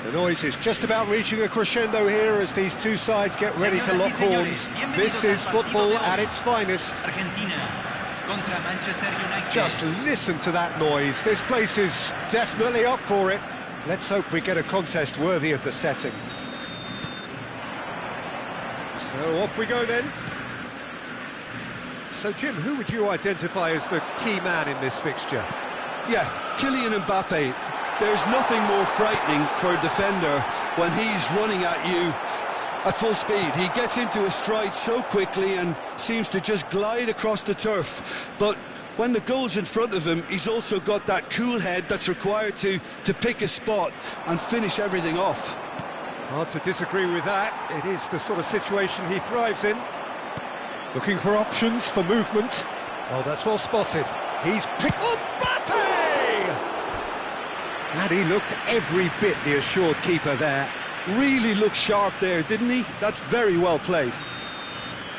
The noise is just about reaching a crescendo here as these two sides get ready to lock horns. This is football at its finest. Just listen to that noise. This place is definitely up for it. Let's hope we get a contest worthy of the setting. So off we go then. So Jim, who would you identify as the key man in this fixture? Yeah, Kylian Mbappe. There's nothing more frightening for a defender when he's running at you at full speed. He gets into a stride so quickly and seems to just glide across the turf. But when the goal's in front of him, he's also got that cool head that's required to pick a spot and finish everything off. Hard to disagree with that. It is the sort of situation he thrives in. Looking for options, for movement. Oh, that's well spotted. He's picked... Mbappe! And he looked every bit the assured keeper there. Really looked sharp there, didn't he? That's very well played.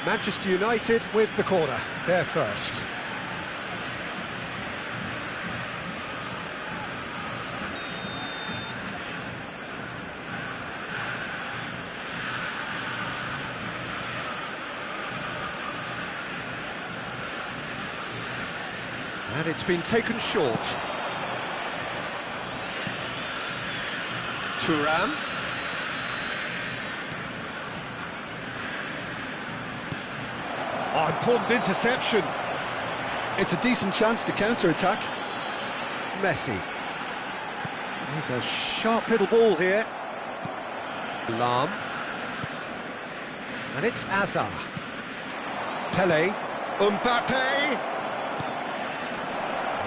Manchester United with the corner. They're first. And it's been taken short. Thuram. Oh, important interception. It's a decent chance to counter-attack. Messi. There's a sharp little ball here. Lam. And it's Azar. Pele. Mbappe.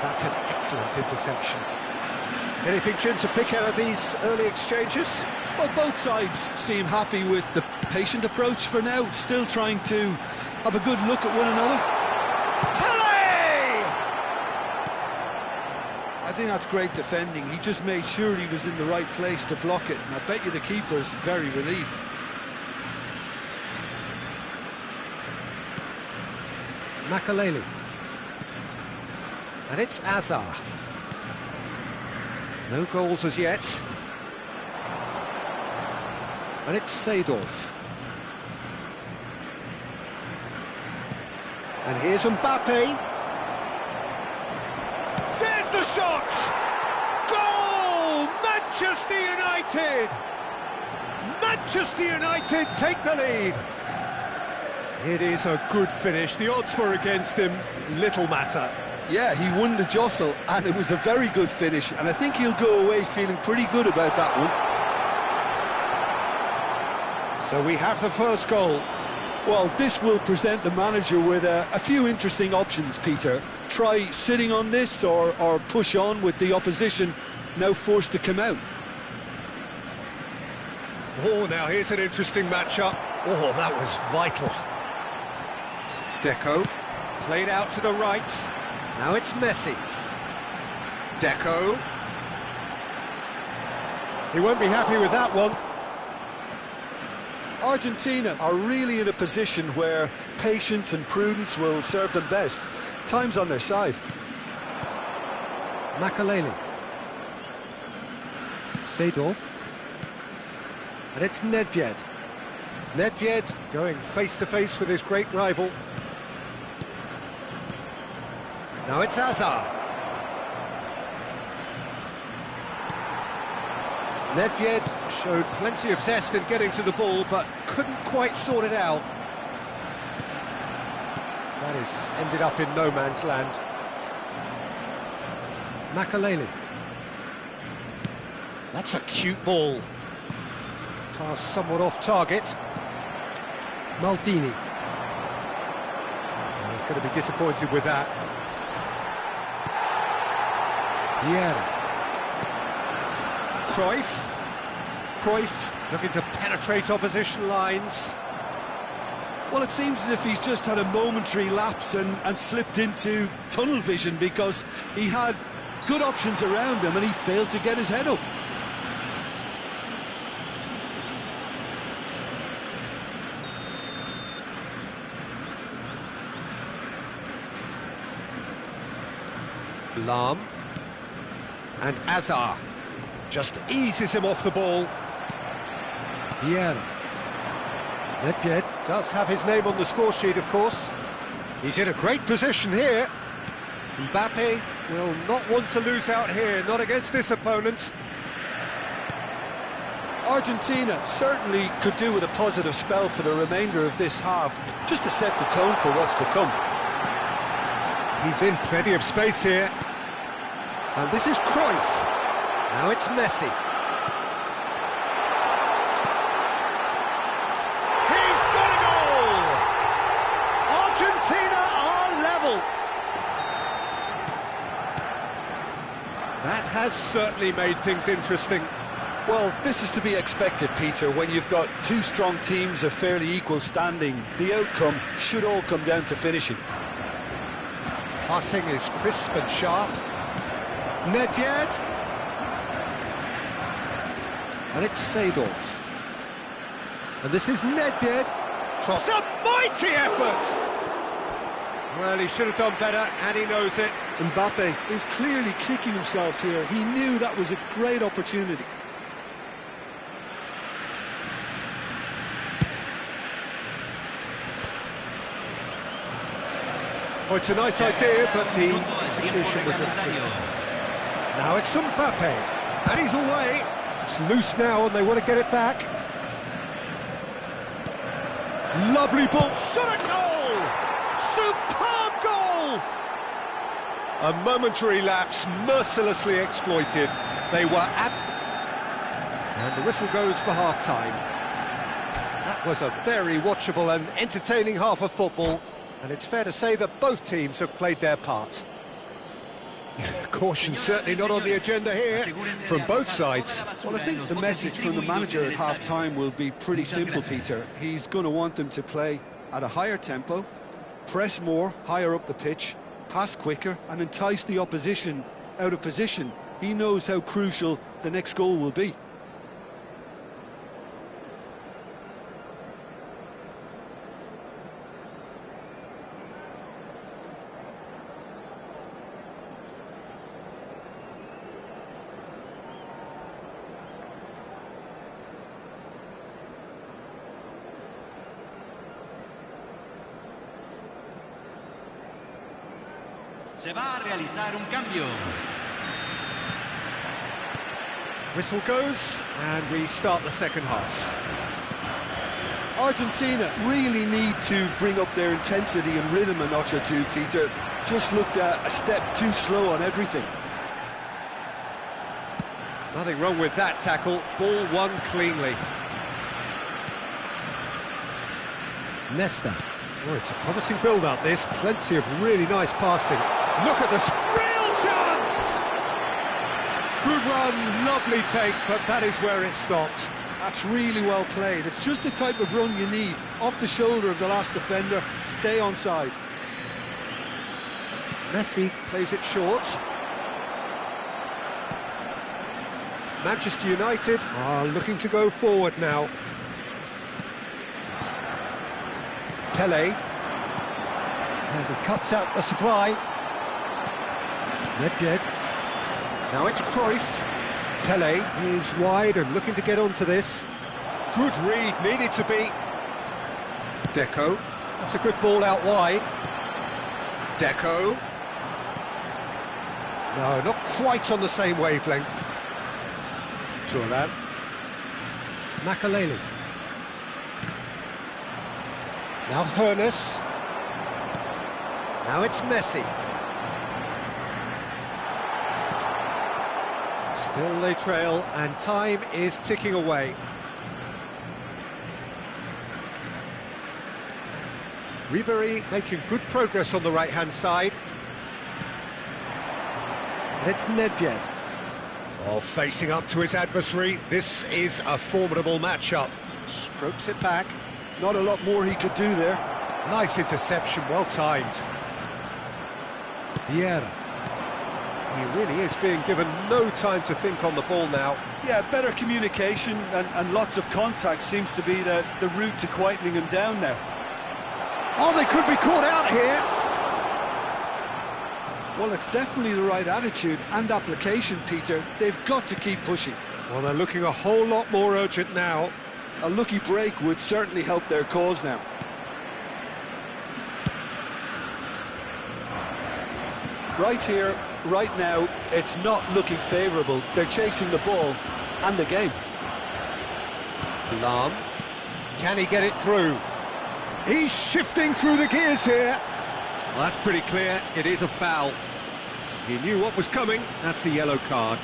That's an excellent interception. Anything, Jim, to pick out of these early exchanges? Well, both sides seem happy with the patient approach for now, still trying to have a good look at one another. Pele! I think that's great defending. He just made sure he was in the right place to block it, and I bet you the keeper's very relieved. Makaleli. And it's Azar. No goals as yet. And it's Seedorf. And here's Mbappe. There's the shot! Goal! Manchester United! Manchester United take the lead. It is a good finish. The odds were against him. Little matter. Yeah, he won the jostle, and it was a very good finish, and I think he'll go away feeling pretty good about that one. So we have the first goal. Well, this will present the manager with a few interesting options, Peter. Try sitting on this or push on with the opposition now forced to come out. Oh, now here's an interesting matchup. Oh, that was vital. Deco, played out to the right. Now it's Messi. Deco. He won't be happy with that one. Argentina are really in a position where patience and prudence will serve them best. Time's on their side. Makaleli. Seedorf. And it's Nedved. Nedved going face-to-face with his great rival. Now it's Azar. Nedved showed plenty of zest in getting to the ball, but couldn't quite sort it out. That has ended up in no man's land. Makaleli. That's a cute ball. Pass somewhat off target. Maldini. Oh, he's going to be disappointed with that. Vieira. Cruyff looking to penetrate opposition lines. Well, it seems as if he's just had a momentary lapse and slipped into tunnel vision, because he had good options around him and he failed to get his head up. Lahm and Azar just eases him off the ball. Vieira. Nedved does have his name on the score sheet, of course. He's in a great position here. Mbappe will not want to lose out here, not against this opponent. Argentina certainly could do with a positive spell for the remainder of this half, just to set the tone for what's to come. He's in plenty of space here. And this is Cruyff. Now it's Messi. He's got a goal! Argentina are level. That has certainly made things interesting. Well, this is to be expected, Peter. When you've got two strong teams of fairly equal standing, the outcome should all come down to finishing. Passing is crisp and sharp. Nedved. And it's Seedorf. And this is Nedved. Cross. A mighty effort! Well, he should have done better, and he knows it. Mbappe is clearly kicking himself here. He knew that was a great opportunity. Oh, it's a nice idea, but the execution was lacking. Now it's Mbappe, and he's away. It's loose now, and they want to get it back. Lovely ball, shot at goal! Superb goal! A momentary lapse, mercilessly exploited. They were and the whistle goes for half-time. That was a very watchable and entertaining half of football, and it's fair to say that both teams have played their part. Caution certainly not on the agenda here from both sides. Well, I think the message from the manager at half-time will be pretty simple, Peter. He's going to want them to play at a higher tempo, press more, higher up the pitch, pass quicker, and entice the opposition out of position. He knows how crucial the next goal will be. Se va a realizar un cambio. Whistle goes, and we start the second half. Argentina really need to bring up their intensity and rhythm a notch or two, Peter. Just looked a step too slow on everything. Nothing wrong with that tackle. Ball won cleanly. Nesta. Oh, it's a promising build-up, this. Plenty of really nice passing. Look at this. Real chance! Good run, lovely take, but that is where it stopped. That's really well played. It's just the type of run you need. Off the shoulder of the last defender, stay onside. Messi plays it short. Manchester United are looking to go forward now. Pele. And he cuts out the supply. Nedved. Now it's Cruyff. Pele is wide and looking to get onto this. Good read, needed to be. Deco, that's a good ball out wide. Deco. No, not quite on the same wavelength. Turan. Makaleli. Now Hernus. Now it's Messi. Still they trail, and time is ticking away. Ribery making good progress on the right-hand side. And it's Nedved. Oh, facing up to his adversary. This is a formidable matchup. Strokes it back. Not a lot more he could do there. Nice interception, well timed. Vieira. He really is being given no time to think on the ball now. Yeah, better communication and lots of contact seems to be the route to quietening him down now. Oh, they could be caught out here. Well, it's definitely the right attitude and application, Peter. They've got to keep pushing. Well, they're looking a whole lot more urgent now. A lucky break would certainly help their cause now. Right here, right now, it's not looking favourable. They're chasing the ball and the game. Lam. Can he get it through? He's shifting through the gears here. Well, that's pretty clear. It is a foul. He knew what was coming. That's a yellow card.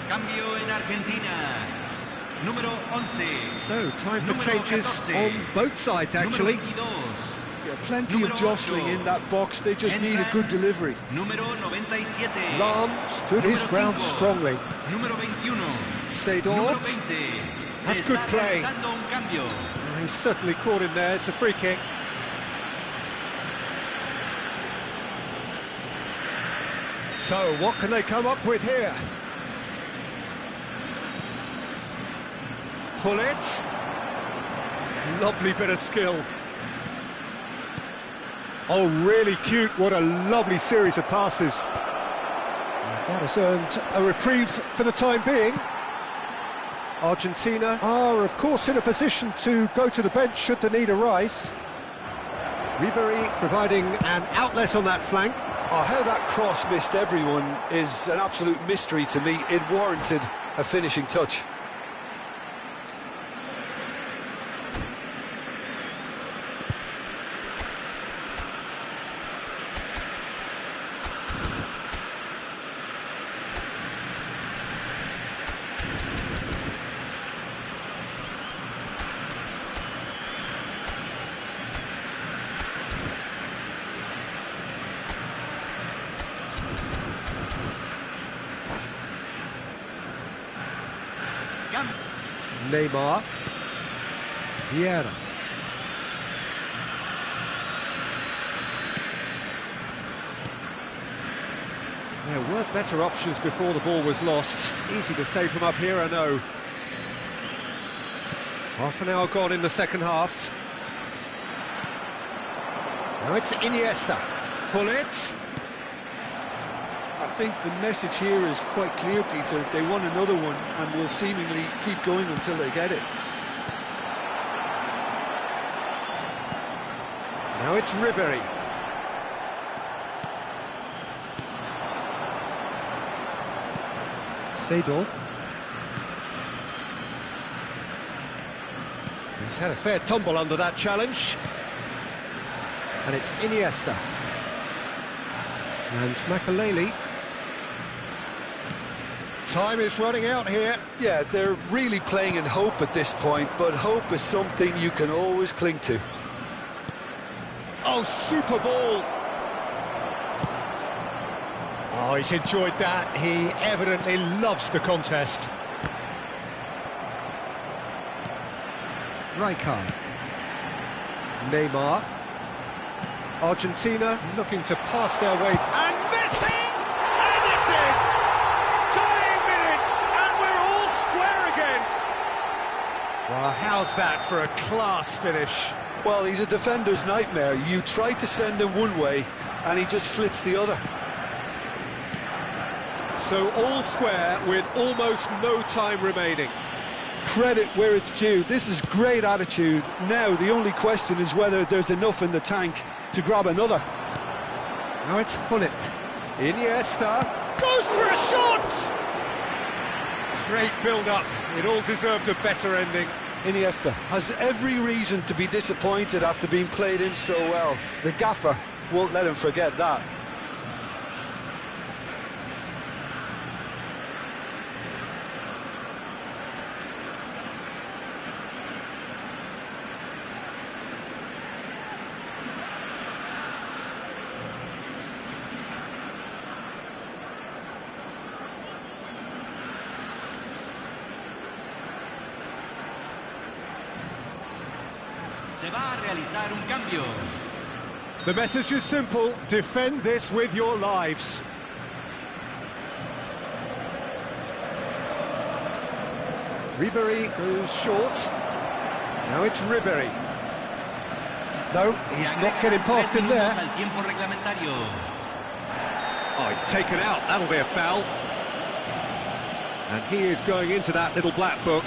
Cambio en Argentina. Número 11. So, time for Número changes 14. on both sides, actually. Número 22. Yeah, plenty of jostling in that box. They just need a good delivery. Número 97. Lam stood his Número ground 5. strongly. Número 21. Número Seedorf. 20. That's Se good está play. realizando un cambio. He's certainly caught him there. It's a free kick. So, what can they come up with here? Hullet. Lovely bit of skill. Oh, really cute. What a lovely series of passes. That has earned a reprieve for the time being. Argentina are, of course, in a position to go to the bench should the need arise. Ribery providing an outlet on that flank. Oh, how that cross missed everyone is an absolute mystery to me. It warranted a finishing touch. Neymar. Vieira. There were better options before the ball was lost. Easy to say from up here, I know. Half an hour gone in the second half. Now it's Iniesta. Hullet. I think the message here is quite clear, Peter. They want another one and will seemingly keep going until they get it. Now it's Ribery. Seedorf. He's had a fair tumble under that challenge. And it's Iniesta. And Makaleli. Time is running out here. Yeah, they're really playing in hope at this point, but hope is something you can always cling to. Oh, super ball. Oh, he's enjoyed that. He evidently loves the contest. Rijkaard. Neymar. Argentina looking to pass their way. And Messi! And it's in! Tying minutes, and we're all square again. Well, how's that for a class finish? Well, he's a defender's nightmare. You try to send him one way, and he just slips the other. So all square with almost no time remaining. Credit where it's due. This is great attitude. Now the only question is whether there's enough in the tank to grab another. Now it's Hullet. Iniesta goes for a shot! Great build-up. It all deserved a better ending. Iniesta has every reason to be disappointed after being played in so well. The gaffer won't let him forget that. Se va a realizar un cambio. The message is simple: defend this with your lives. Ribéry goes short. Now it's Ribéry. No, he's not getting past him there. Al tiempo reglamentario. Oh, he's taken out. That'll be a foul. And he is going into that little black book.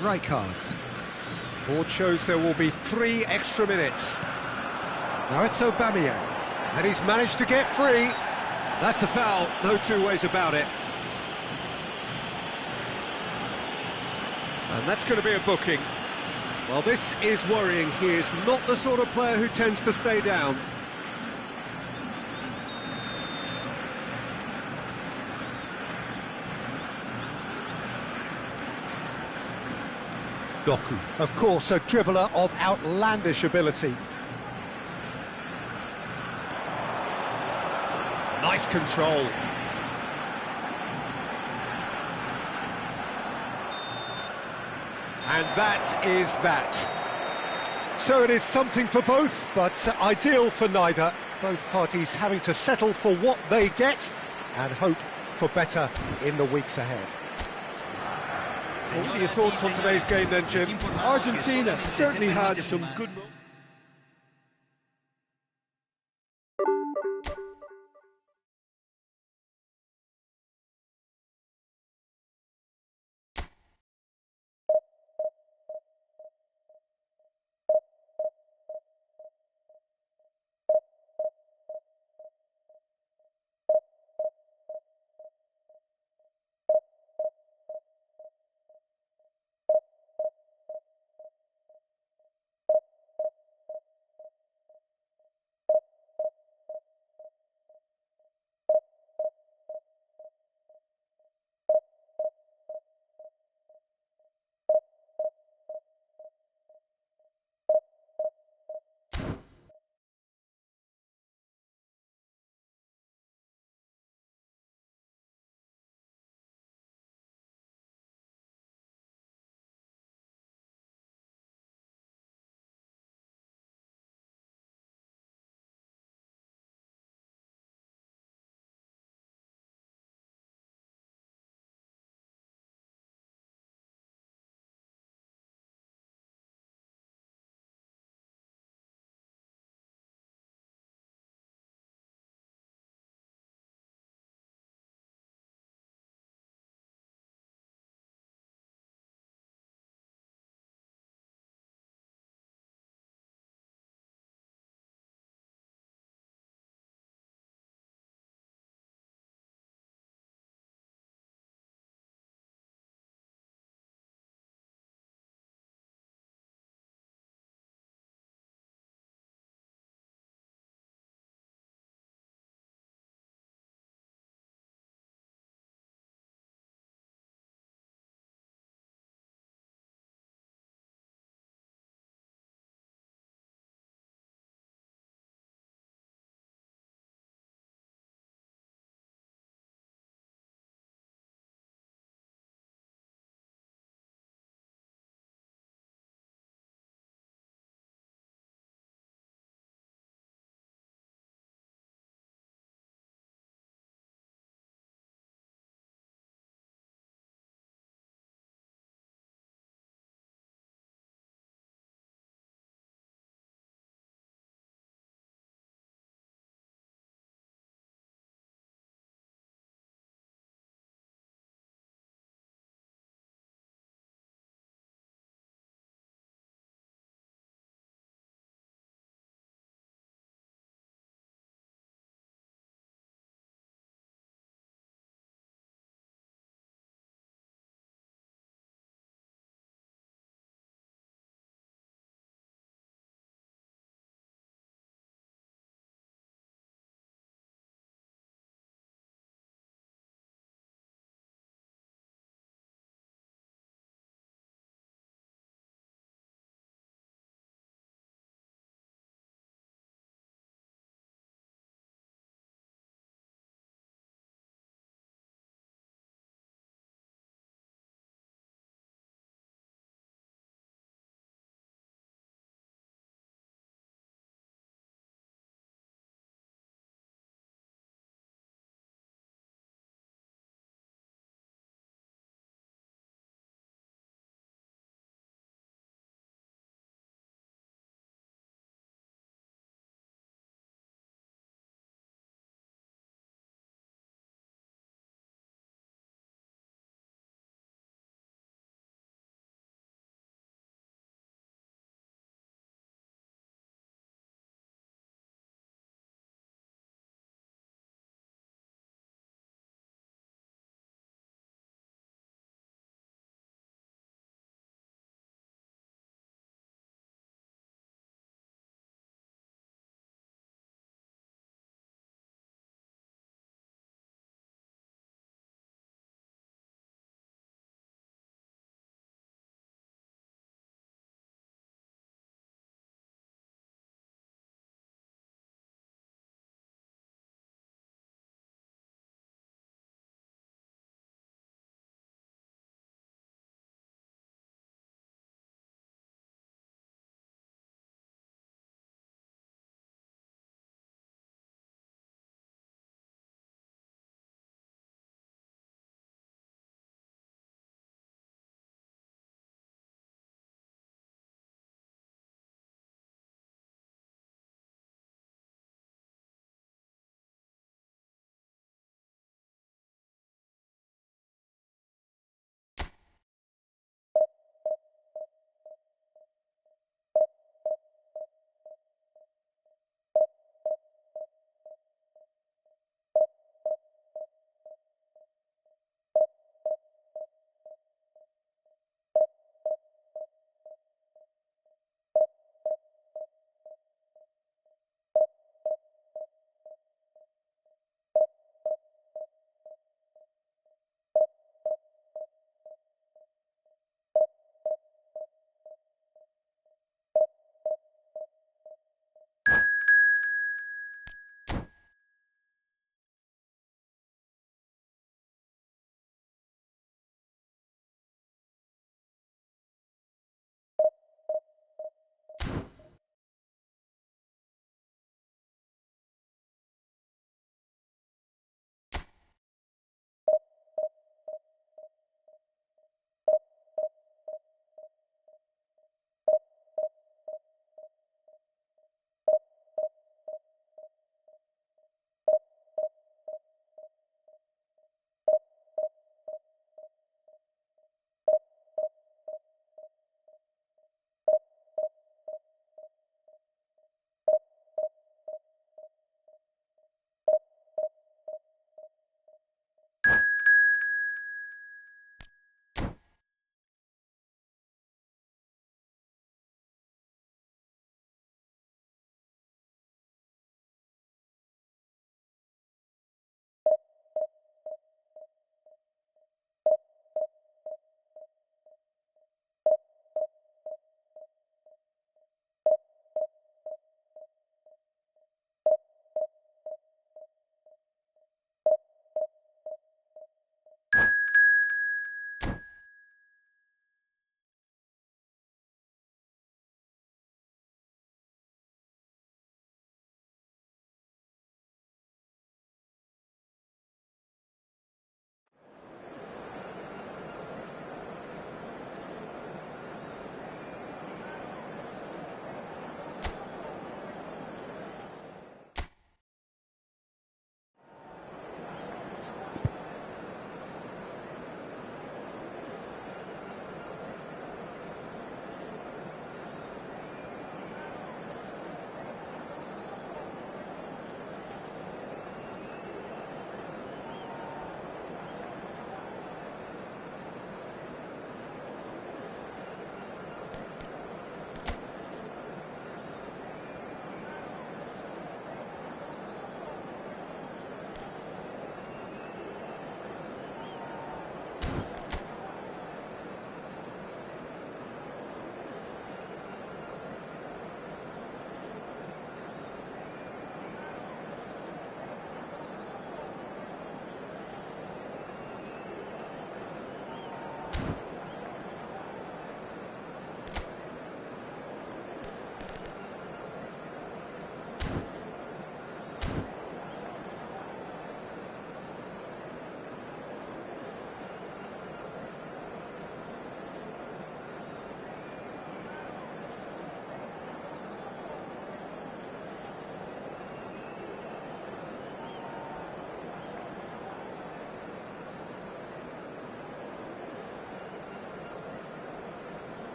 Rijkaard. Board shows there will be 3 extra minutes. Now it's Aubameyang, and he's managed to get free. That's a foul, no two ways about it. And that's going to be a booking. Well, this is worrying. He is not the sort of player who tends to stay down. Doku, of course, a dribbler of outlandish ability. Nice control. And that is that. So it is something for both, but ideal for neither. Both parties having to settle for what they get and hope for better in the weeks ahead. What are your thoughts on today's game then, Jim? Argentina certainly had some good moments.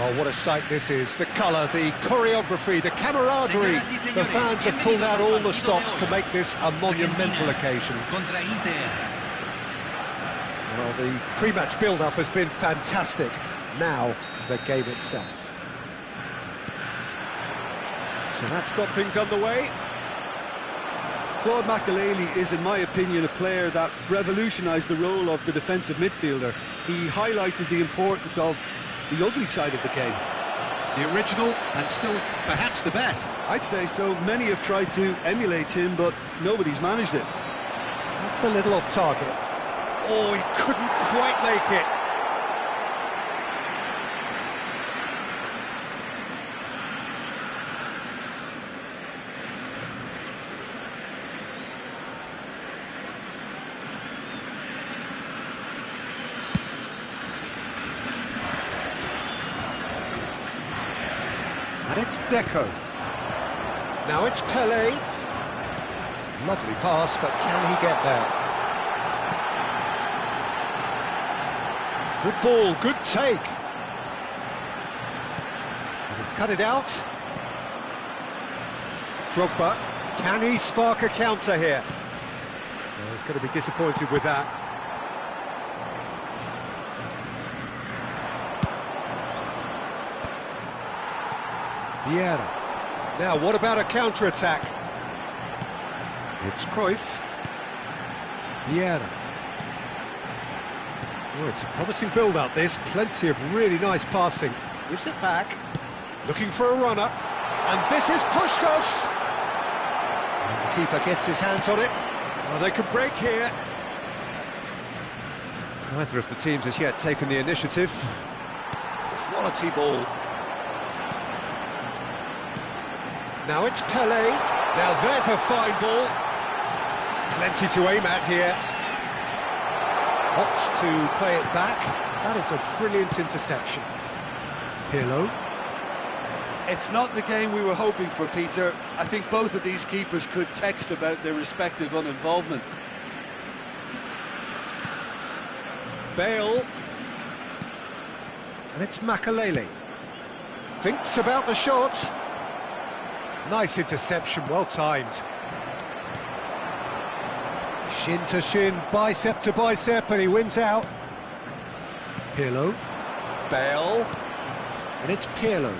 Well, what a sight this is. The colour, the choreography, the camaraderie. The fans have pulled out all the stops to make this a monumental occasion. Well, the pre-match build-up has been fantastic. Now, the game itself. So that's got things underway. Claude Makelele is, in my opinion, a player that revolutionised the role of the defensive midfielder. He highlighted the importance of the ugly side of the game. The original and still perhaps the best. I'd say so. Many have tried to emulate him, but nobody's managed it. That's a little off target. Oh, he couldn't quite make it. And it's Deco. Now it's Pelé. Lovely pass, but can he get there? Good ball, good take. And he's cut it out. Drogba, can he spark a counter here? Well, he's going to be disappointed with that. Vieira. Now, what about a counter-attack? It's Cruyff. Vieira. Oh, it's a promising build-up, this. Plenty of really nice passing. Gives it back. Looking for a runner. And this is Puskás. And the keeper gets his hands on it. Oh, they could break here. Neither of the teams has yet taken the initiative. Quality ball. Now it's Pelé. Now there's a fine ball. Plenty to aim at here. Opts to play it back. That is a brilliant interception. Pirlo. It's not the game we were hoping for, Peter. I think both of these keepers could text about their respective uninvolvement. Bale. And it's Makelele. Thinks about the shot. Nice interception, well timed. Shin to shin, bicep to bicep, and he wins out. Pirlo. Bale. And it's Pirlo.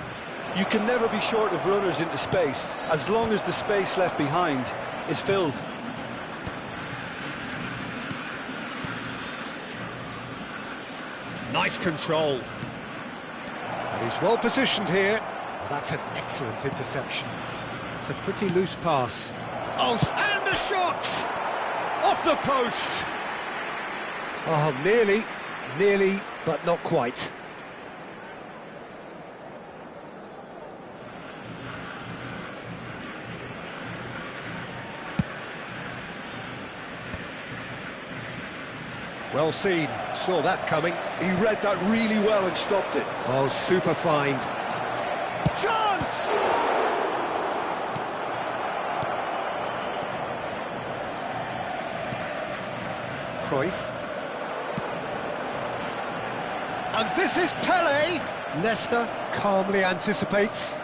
You can never be short of runners into space, as long as the space left behind is filled. Nice control. And he's well positioned here. Oh, that's an excellent interception. It's a pretty loose pass. Oh, and a shot! Off the post! Oh, nearly, but not quite. Well seen, saw that coming. He read that really well and stopped it. Oh, super find. Chance! Cruyff. And this is Pelé. Leicester calmly anticipates.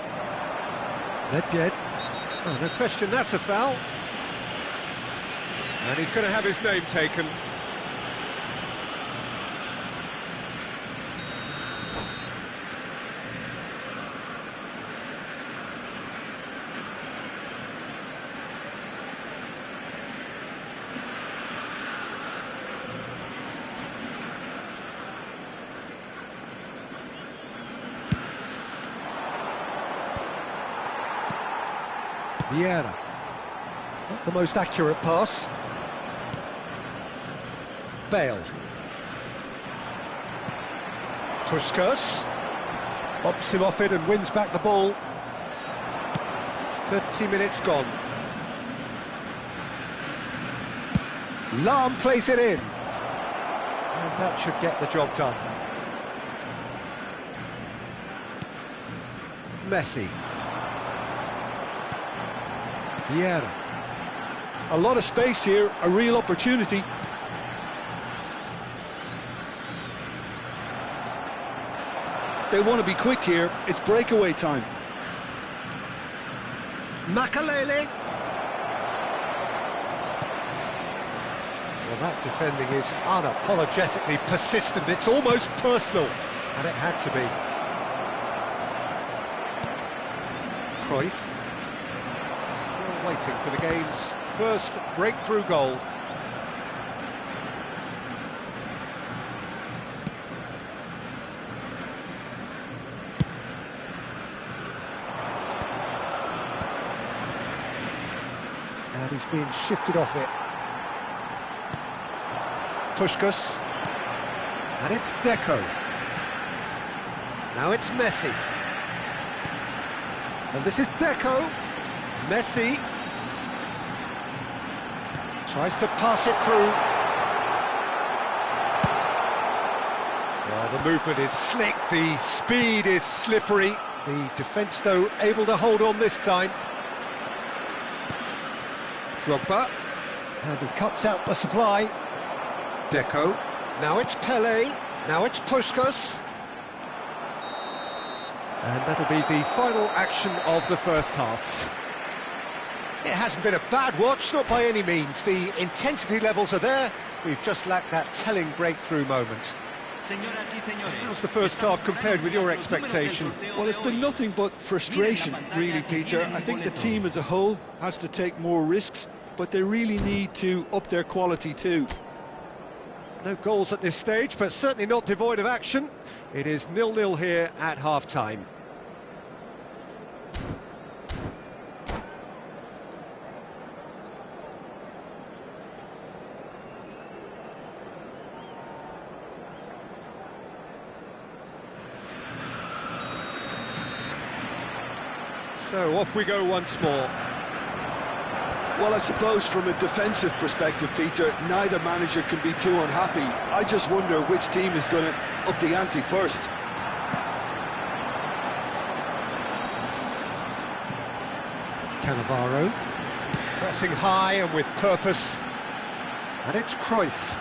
Nedved. Oh, no question, that's a foul. And he's going to have his name taken. Vieira. Not the most accurate pass. Bale. Puskás. Bumps him off it and wins back the ball. 30 minutes gone. Lahm plays it in. And that should get the job done. Messi. Vieira. A lot of space here, a real opportunity. They want to be quick here. It's breakaway time. Makalele. Well, that defending is unapologetically persistent. It's almost personal, and it had to be. Cruyff. Still waiting for the game's first breakthrough goal. And he's being shifted off it. Puskas. And it's Deco. Now it's Messi. And this is Deco. Messi. Tries to pass it through. Well, the movement is slick, the speed is slippery. The defence, though, able to hold on this time. Drogba, and he cuts out the supply. Deco, now it's Pele, now it's Puskas. And that'll be the final action of the first half. It hasn't been a bad watch, not by any means. The intensity levels are there, we've just lacked that telling breakthrough moment. How's the first half compared with your expectation? Well, it's been nothing but frustration, really, Peter. I think the team as a whole has to take more risks, but they really need to up their quality too. No goals at this stage, but certainly not devoid of action. It is 0-0 here at half-time. So off we go once more. Well, I suppose from a defensive perspective, Peter, neither manager can be too unhappy. I just wonder which team is going to up the ante first. Cannavaro, pressing high and with purpose. And it's Cruyff.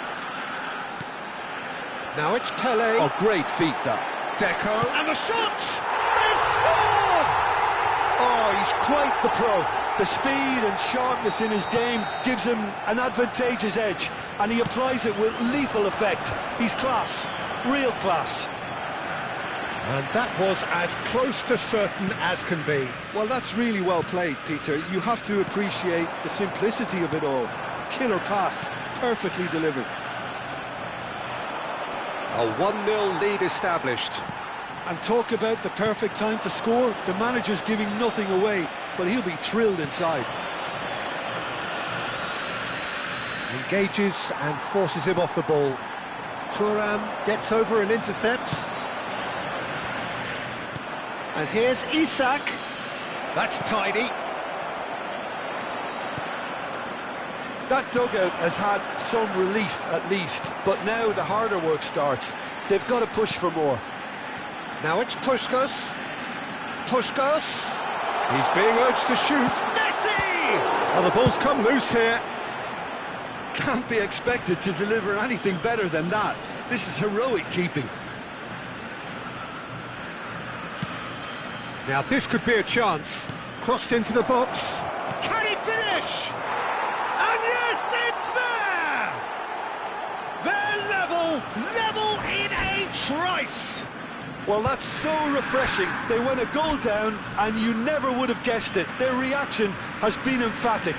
Now it's Pele. Oh, great feat, that. Deco, and the shot! They've scored! Oh, he's quite the pro. The speed and sharpness in his game gives him an advantageous edge, and he applies it with lethal effect. He's class, real class. And that was as close to certain as can be. Well, that's really well played, Peter. You have to appreciate the simplicity of it all. Killer pass, perfectly delivered. A 1-0 lead established. And talk about the perfect time to score. The manager's giving nothing away, but he'll be thrilled inside. Engages and forces him off the ball. Thuram gets over and intercepts. And here's Isak. That's tidy. That dugout has had some relief at least, but now the harder work starts. They've got to push for more. Now it's Puskas. Puskas. He's being urged to shoot. Messi! Well, the ball's come loose here. Can't be expected to deliver anything better than that. This is heroic keeping. Now this could be a chance. Crossed into the box. Can he finish? And yes, it's there! They're level in a trice. Well, that's so refreshing. They went a goal down and you never would have guessed it. Their reaction has been emphatic.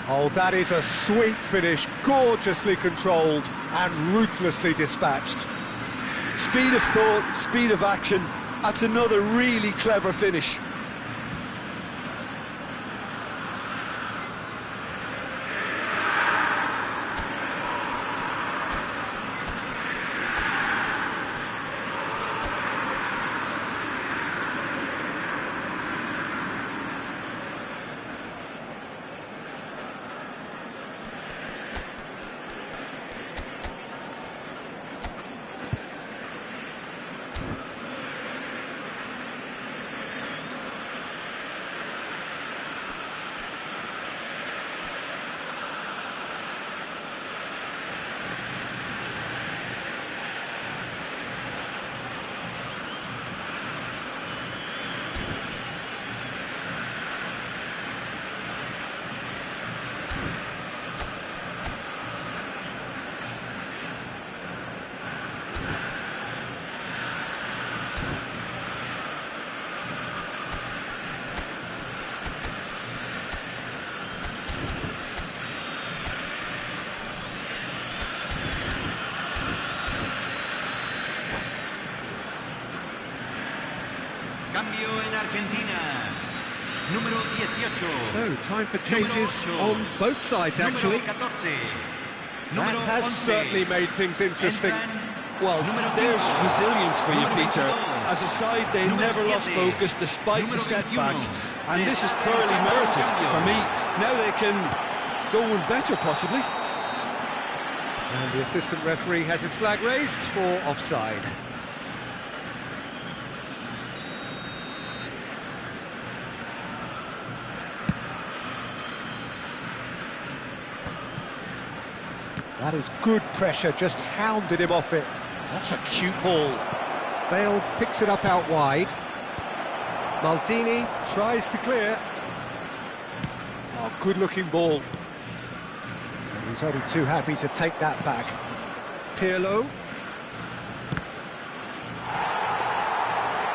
Oh, that is a sweet finish, gorgeously controlled and ruthlessly dispatched. Speed of thought, speed of action. That's another really clever finish. 18. So, time for changes on both sides, actually. That has certainly made things interesting. Well, there's resilience for you, Peter. As a side, they never lost focus despite the setback, and this is thoroughly merited for me. Now they can go one better, possibly. And the assistant referee has his flag raised for offside. That is good pressure, just hounded him off it. That's a cute ball. Bale picks it up out wide. Maldini tries to clear. Oh, good-looking ball. And he's only too happy to take that back. Pirlo.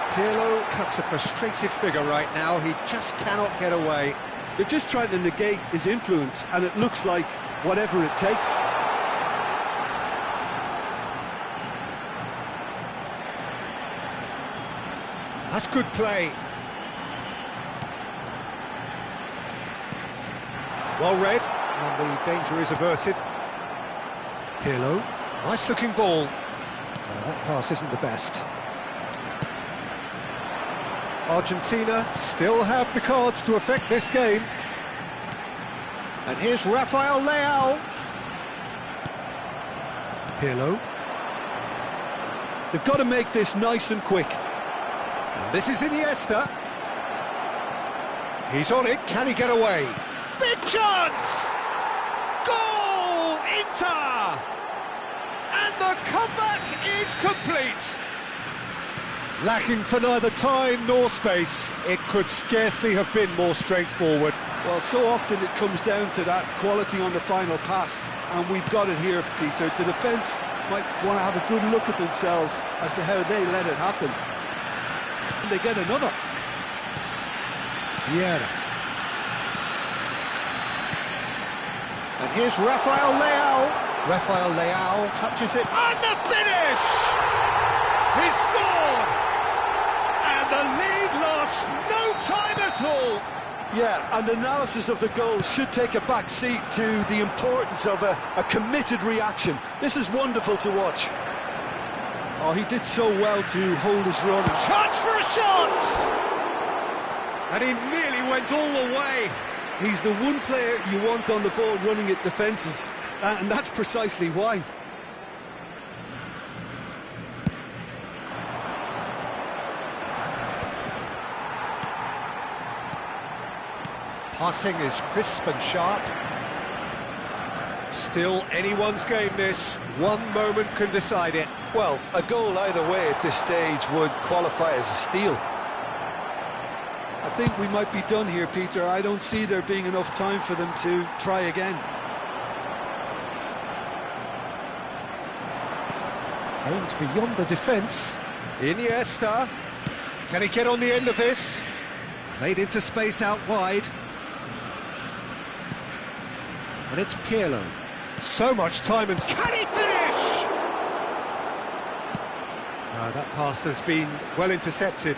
Pirlo cuts a frustrated figure right now. He just cannot get away. They're just trying to negate his influence, and it looks like whatever it takes. That's good play. Well read, and the danger is averted. Pirlo, nice looking ball. That pass isn't the best. Argentina still have the cards to affect this game. And here's Rafael Leao. Pirlo. They've got to make this nice and quick. And this is Iniesta. He's on it, can he get away? Big chance! Goal! Inter! And the comeback is complete! Lacking for neither time nor space, it could scarcely have been more straightforward. Well, so often it comes down to that quality on the final pass, and we've got it here, Peter. The defence might want to have a good look at themselves as to how they let it happen. And they get another. Vieira. And here's Rafael Leao. Rafael Leao touches it, and the finish! He scored! And the lead lost no time at all. Yeah, and analysis of the goal should take a back seat to the importance of a committed reaction. This is wonderful to watch. Oh, he did so well to hold his run. Chance for a shot! And he nearly went all the way. He's the one player you want on the ball running at defences, and that's precisely why. Passing is crisp and sharp. Still anyone's game this. One moment can decide it. Well, a goal either way at this stage would qualify as a steal. I think we might be done here, Peter. I don't see there being enough time for them to try again. Aims beyond the defence. Iniesta. Can he get on the end of this? Played into space out wide. And it's Pirlo. So much time and... Can he finish? That pass has been well intercepted.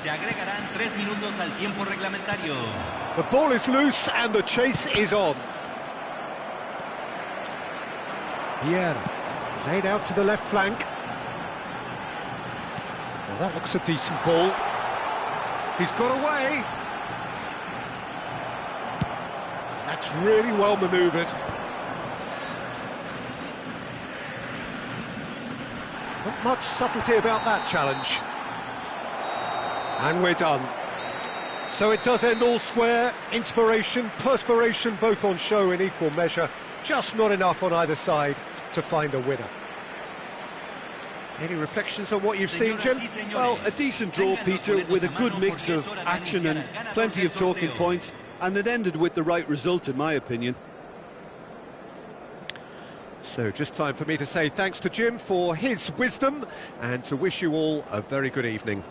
Se agregarán 3 minutos al tiempo reglamentario. The ball is loose and the chase is on. Vieira played out to the left flank. Well, that looks a decent ball. He's got away. That's really well manoeuvred. Not much subtlety about that challenge. And we're done. So it does end all square. Inspiration, perspiration, both on show in equal measure. Just not enough on either side to find a winner. Any reflections on what you've seen, Jim? Well, a decent draw, Peter, with a good mix of action and plenty of talking points, and it ended with the right result, in my opinion. So just time for me to say thanks to Jim for his wisdom and to wish you all a very good evening.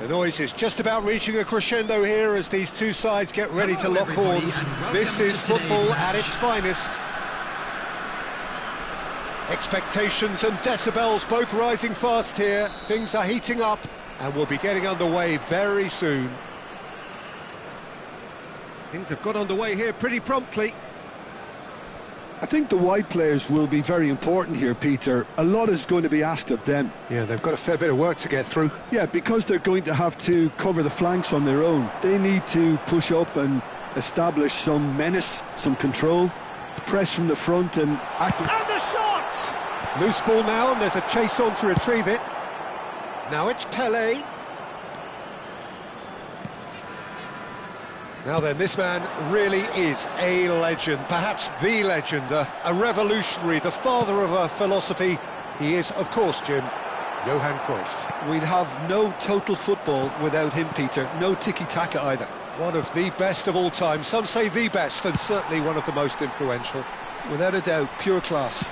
The noise is just about reaching a crescendo here as these two sides get ready to lock horns. This is football at its finest. Expectations and decibels both rising fast here. Things are heating up and we'll be getting underway very soon. Things have got underway here pretty promptly. I think the wide players will be very important here, Peter. A lot is going to be asked of them. Yeah, they've got a fair bit of work to get through. Yeah, because they're going to have to cover the flanks on their own. They need to push up and establish some menace, some control, press from the front and act... And the shot! Loose ball now, and there's a chase on to retrieve it. Now it's Pelé. Now then, this man really is a legend, perhaps the legend, a revolutionary, the father of a philosophy. He is, of course, Jim, Johan Cruyff. We'd have no total football without him, Peter. No tiki-taka either. One of the best of all time. Some say the best, and certainly one of the most influential. Without a doubt, pure class.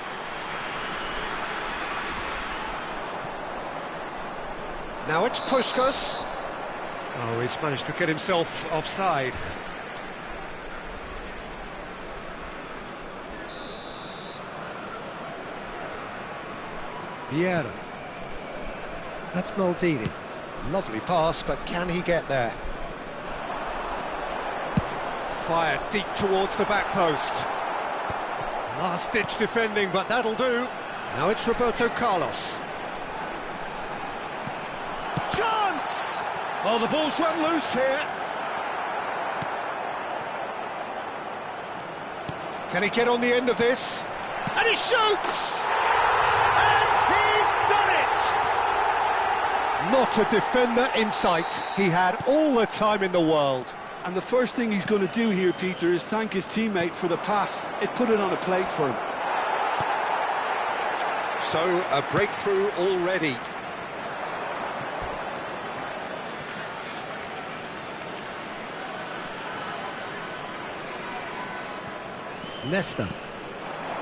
Now it's Puskas. Oh, he's managed to get himself offside. Vieira. That's Maldini. Lovely pass, but can he get there? Fired deep towards the back post. Last-ditch defending, but that'll do. Now it's Roberto Carlos. Chance! Oh, the ball's run loose here. Can he get on the end of this? And he shoots! And he's done it! Not a defender in sight. He had all the time in the world. And the first thing he's going to do here, Peter, is thank his teammate for the pass. It put it on a plate for him. So, a breakthrough already. Nesta.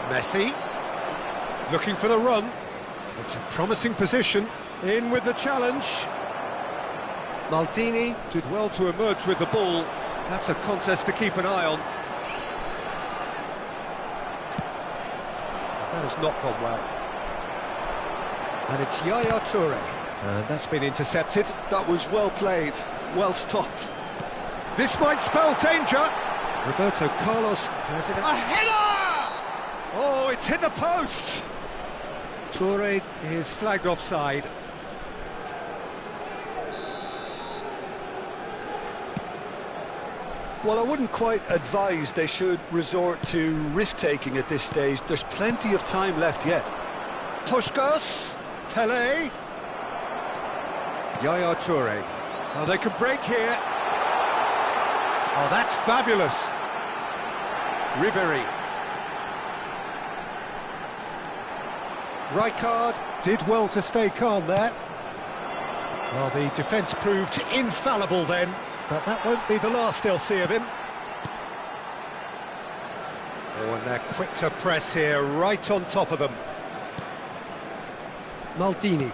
Messi. Looking for the run. It's a promising position. In with the challenge. Maldini did well to emerge with the ball. That's a contest to keep an eye on. That has not gone well. And it's Yaya Toure. And that's been intercepted. That was well played, well stopped. This might spell danger. Roberto Carlos has it. A header! Oh, it's hit the post. Toure is flagged offside. Well, I wouldn't quite advise they should resort to risk-taking at this stage. There's plenty of time left yet. Puskas, Pelé, Yaya Toure. Oh, they can break here. Oh, that's fabulous. Ribéry. Rijkaard did well to stay calm there. Well, the defence proved infallible then, but that won't be the last they'll see of him. Oh, and they're quick to press here, right on top of them. Maldini.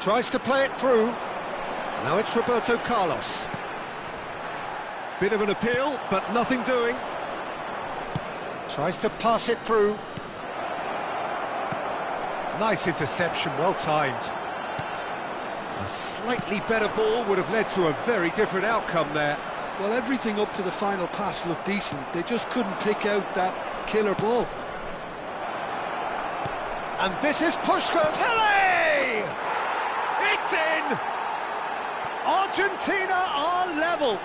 Tries to play it through. Now it's Roberto Carlos. Bit of an appeal, but nothing doing. Tries to pass it through. Nice interception, well timed. A slightly better ball would have led to a very different outcome there. Well, everything up to the final pass looked decent. They just couldn't pick out that killer ball. And this is Pushka. Pele! It's in! Argentina are level.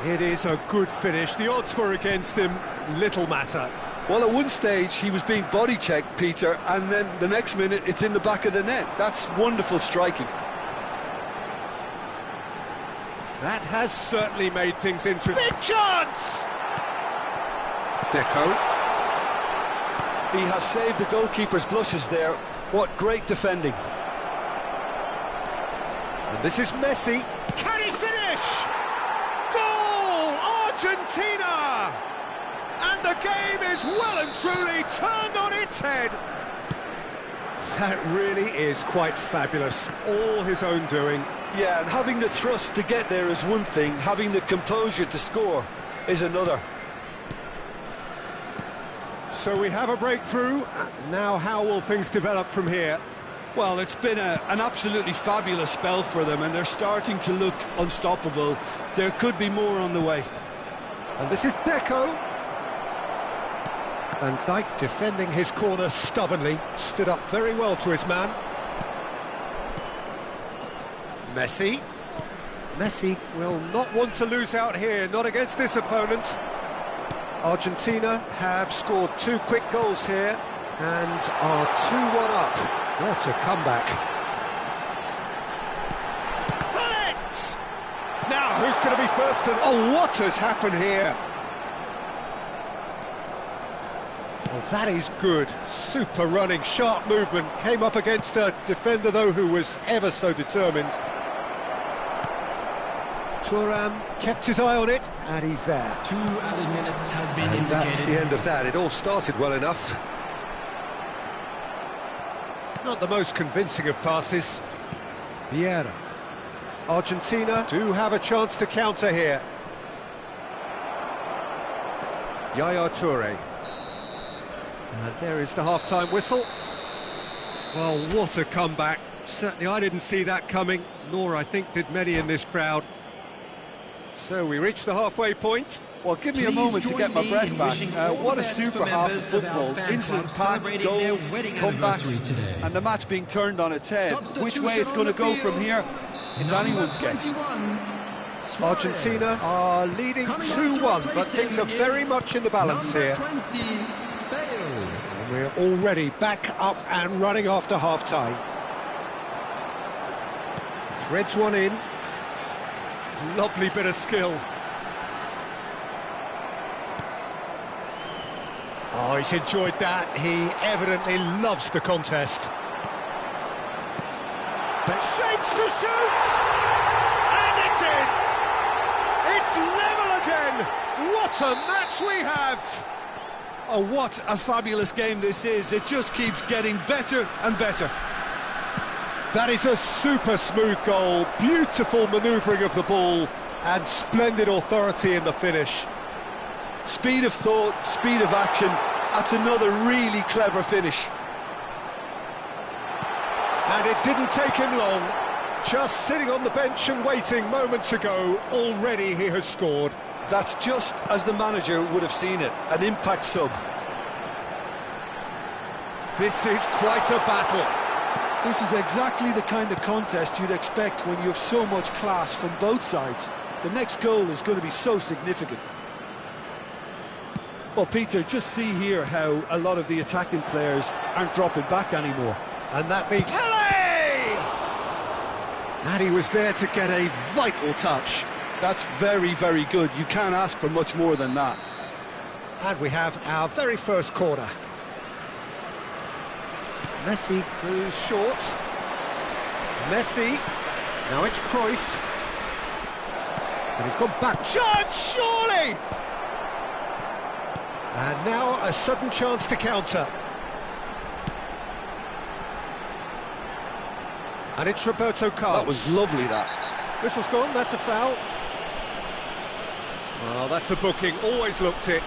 It is a good finish. The odds were against him. Little matter. Well, at one stage he was being body checked, Peter, and then the next minute it's in the back of the net. That's wonderful striking. That has certainly made things interesting. Big chance! Deco. He has saved the goalkeeper's blushes there. What great defending. And this is Messi. Can he finish? Goal! Argentina! And the game is well and truly turned on its head. That really is quite fabulous. All his own doing. Yeah, and having the thrust to get there is one thing. Having the composure to score is another. So we have a breakthrough. Now how will things develop from here? Well, it's been an absolutely fabulous spell for them, and they're starting to look unstoppable. There could be more on the way. And this is Deco. Van Dijk defending his corner stubbornly, stood up very well to his man. Messi. Messi will not want to lose out here, not against this opponent. Argentina have scored 2 quick goals here and are 2-1 up. What a comeback. Bullet! Now, who's going to be first to... Oh, what has happened here? Well, that is good. Super running, sharp movement. Came up against a defender, though, who was ever so determined. Thuram kept his eye on it, and he's there. 2 added minutes has been And indicated. that's the end of that. It all started well enough. Not the most convincing of passes. Vieira. Argentina do have a chance to counter here. Yaya Toure. And there is the half-time whistle. Well, what a comeback. Certainly I didn't see that coming, nor I think did many in this crowd. So we reach the halfway point. Well, give me a moment to get my breath back. What a super half of football. Instant pack, goals, comebacks, and the match being turned on its head. Which way it's going to go from here, it's anyone's guess. Argentina are leading 2-1, but things are very much in the balance here. And we're already back up and running after half-time. Threads one in. Lovely bit of skill. Oh, he's enjoyed that. He evidently loves the contest. But shapes to shoot! And it's in! It's level again! What a match we have! Oh, what a fabulous game this is. It just keeps getting better and better. That is a super smooth goal, beautiful manoeuvring of the ball, and splendid authority in the finish. Speed of thought, speed of action, that's another really clever finish. And it didn't take him long, just sitting on the bench and waiting moments ago, already he has scored. That's just as the manager would have seen it, an impact sub. This is quite a battle. This is exactly the kind of contest you'd expect when you have so much class from both sides. The next goal is going to be so significant. Well, Peter, just see here how a lot of the attacking players aren't dropping back anymore. And that beats Pele! And he was there to get a vital touch. That's very, very good. You can't ask for much more than that. And we have our very first corner. Messi goes short. Messi. Now it's Cruyff. And he's gone back. Chance, surely! And now a sudden chance to counter. And it's Roberto Carlos. That was lovely, that. Whistle's gone, that's a foul. Well, that's a booking, always looked it.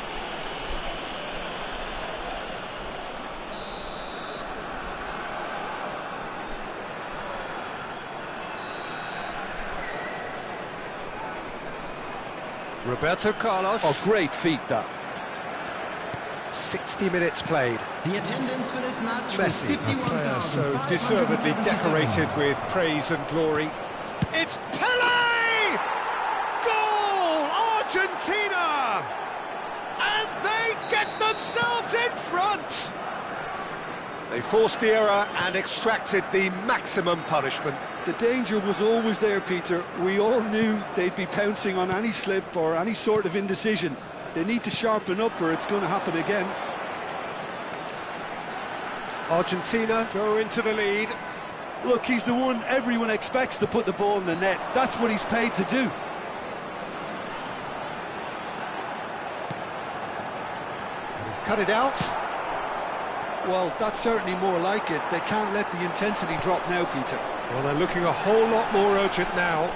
Roberto Carlos. Oh, great feat, that. 60 minutes played. The attendance for this match was Messi, a player so deservedly 51,577. decorated with praise and glory. It's Pelé! Goal! Argentina! And they get themselves in front! They forced the error and extracted the maximum punishment. The danger was always there, Peter. We all knew they'd be pouncing on any slip or any sort of indecision. They need to sharpen up or it's going to happen again. Argentina go into the lead. Look, he's the one everyone expects to put the ball in the net. That's what he's paid to do. And he's cut it out. Well, that's certainly more like it. They can't let the intensity drop now, Peter. Well, they're looking a whole lot more urgent now.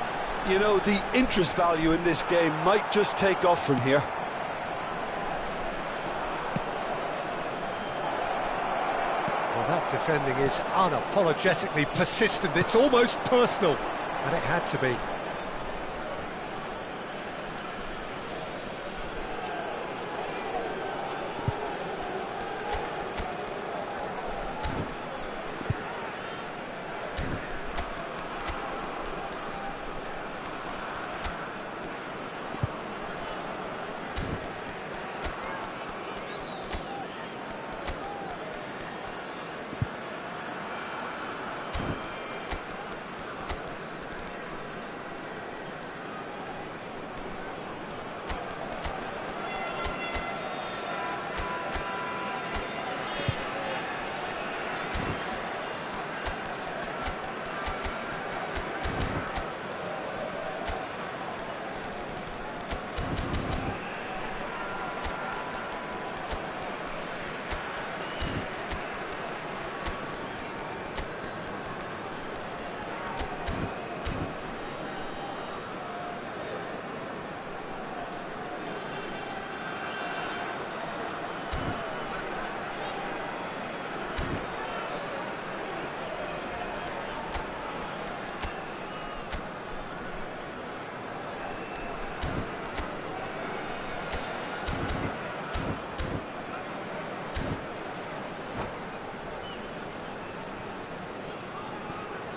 You know, the interest value in this game might just take off from here. Well, that defending is unapologetically persistent. It's almost personal, and it had to be.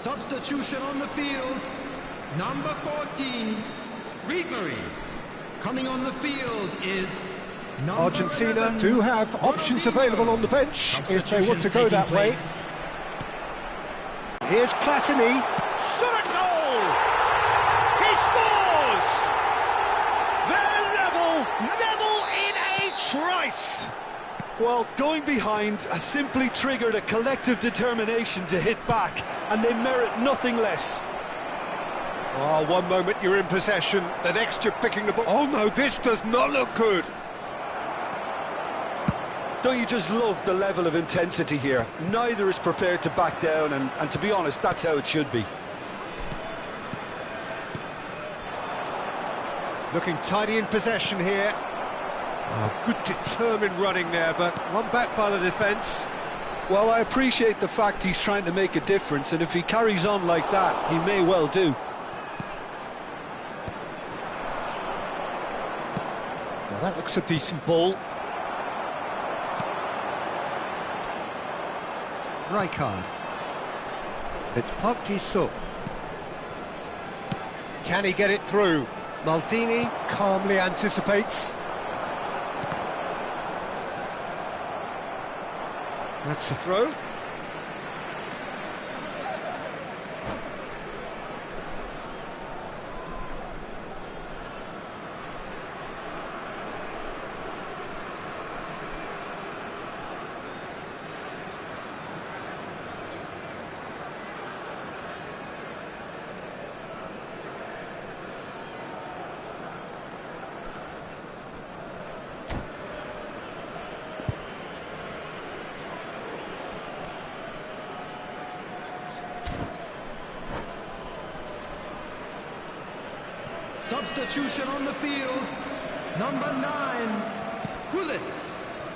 Substitution on the field, number 14, Ribery. Coming on the field is number Argentina 11, do have options available on the bench if they want to go that way. Here's Platini. Shot at goal! He scores! They're level in a trice! Well, going behind has simply triggered a collective determination to hit back, and they merit nothing less. Oh, one moment you're in possession, the next you're picking the ball. Oh no, this does not look good. Don't you just love the level of intensity here? Neither is prepared to back down, and to be honest, that's how it should be. Looking tidy in possession here. Oh, good determined running there, but one back by the defence. Well, I appreciate the fact he's trying to make a difference, and if he carries on like that, he may well do. Well, that looks a decent ball. Rijkaard. It's Park Ji-suk. Can he get it through? Maldini calmly anticipates. That's the throw. substitution on the field. Number 9, Bullet.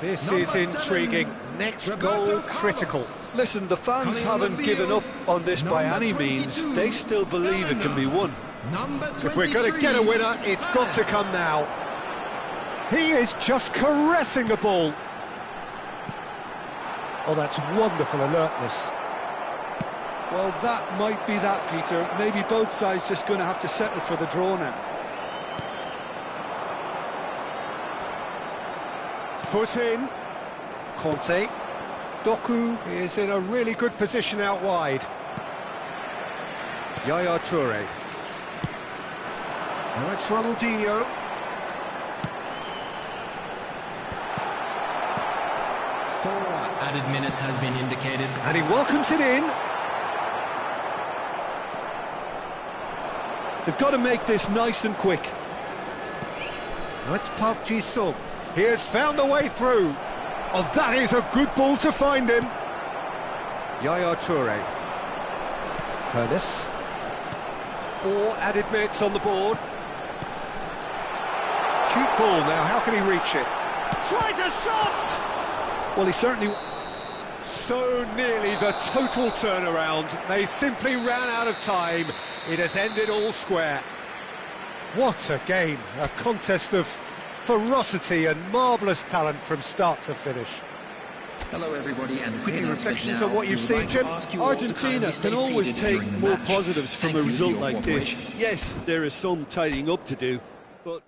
This Number is intriguing. 7, Next Roberto goal, Carlos. critical. Listen, the fans Coming on the haven't given field, up on this by number any means. 22, They still believe it can be won. Number 23, If we're going to get a winner, it's got to come now. He is just caressing the ball. Oh, that's wonderful alertness. Well, that might be that, Peter. Maybe both sides just going to have to settle for the draw now. Foot in. Conte. Doku is in a really good position out wide. Yaya Toure. Now it's Ronaldinho. Four added minutes has been indicated. And he welcomes it in. They've got to make this nice and quick. Now it's Park Ji-sung. He has found the way through. Oh, that is a good ball to find him. Yaya Toure. Ernest. 4 added minutes on the board. Cute ball now, how can he reach it? Tries a shot! Well, he certainly... So nearly the total turnaround. They simply ran out of time. It has ended all square. What a game. A contest of ferocity and marvellous talent from start to finish. Hello everybody, and quick Any announcement reflections now. on what you've We would seen, like to Jim? ask you all to Argentina kindly can stay always seated take during the more match. positives from Thank a you for result your like this. cooperation. Yes, there is some tidying up to do, but...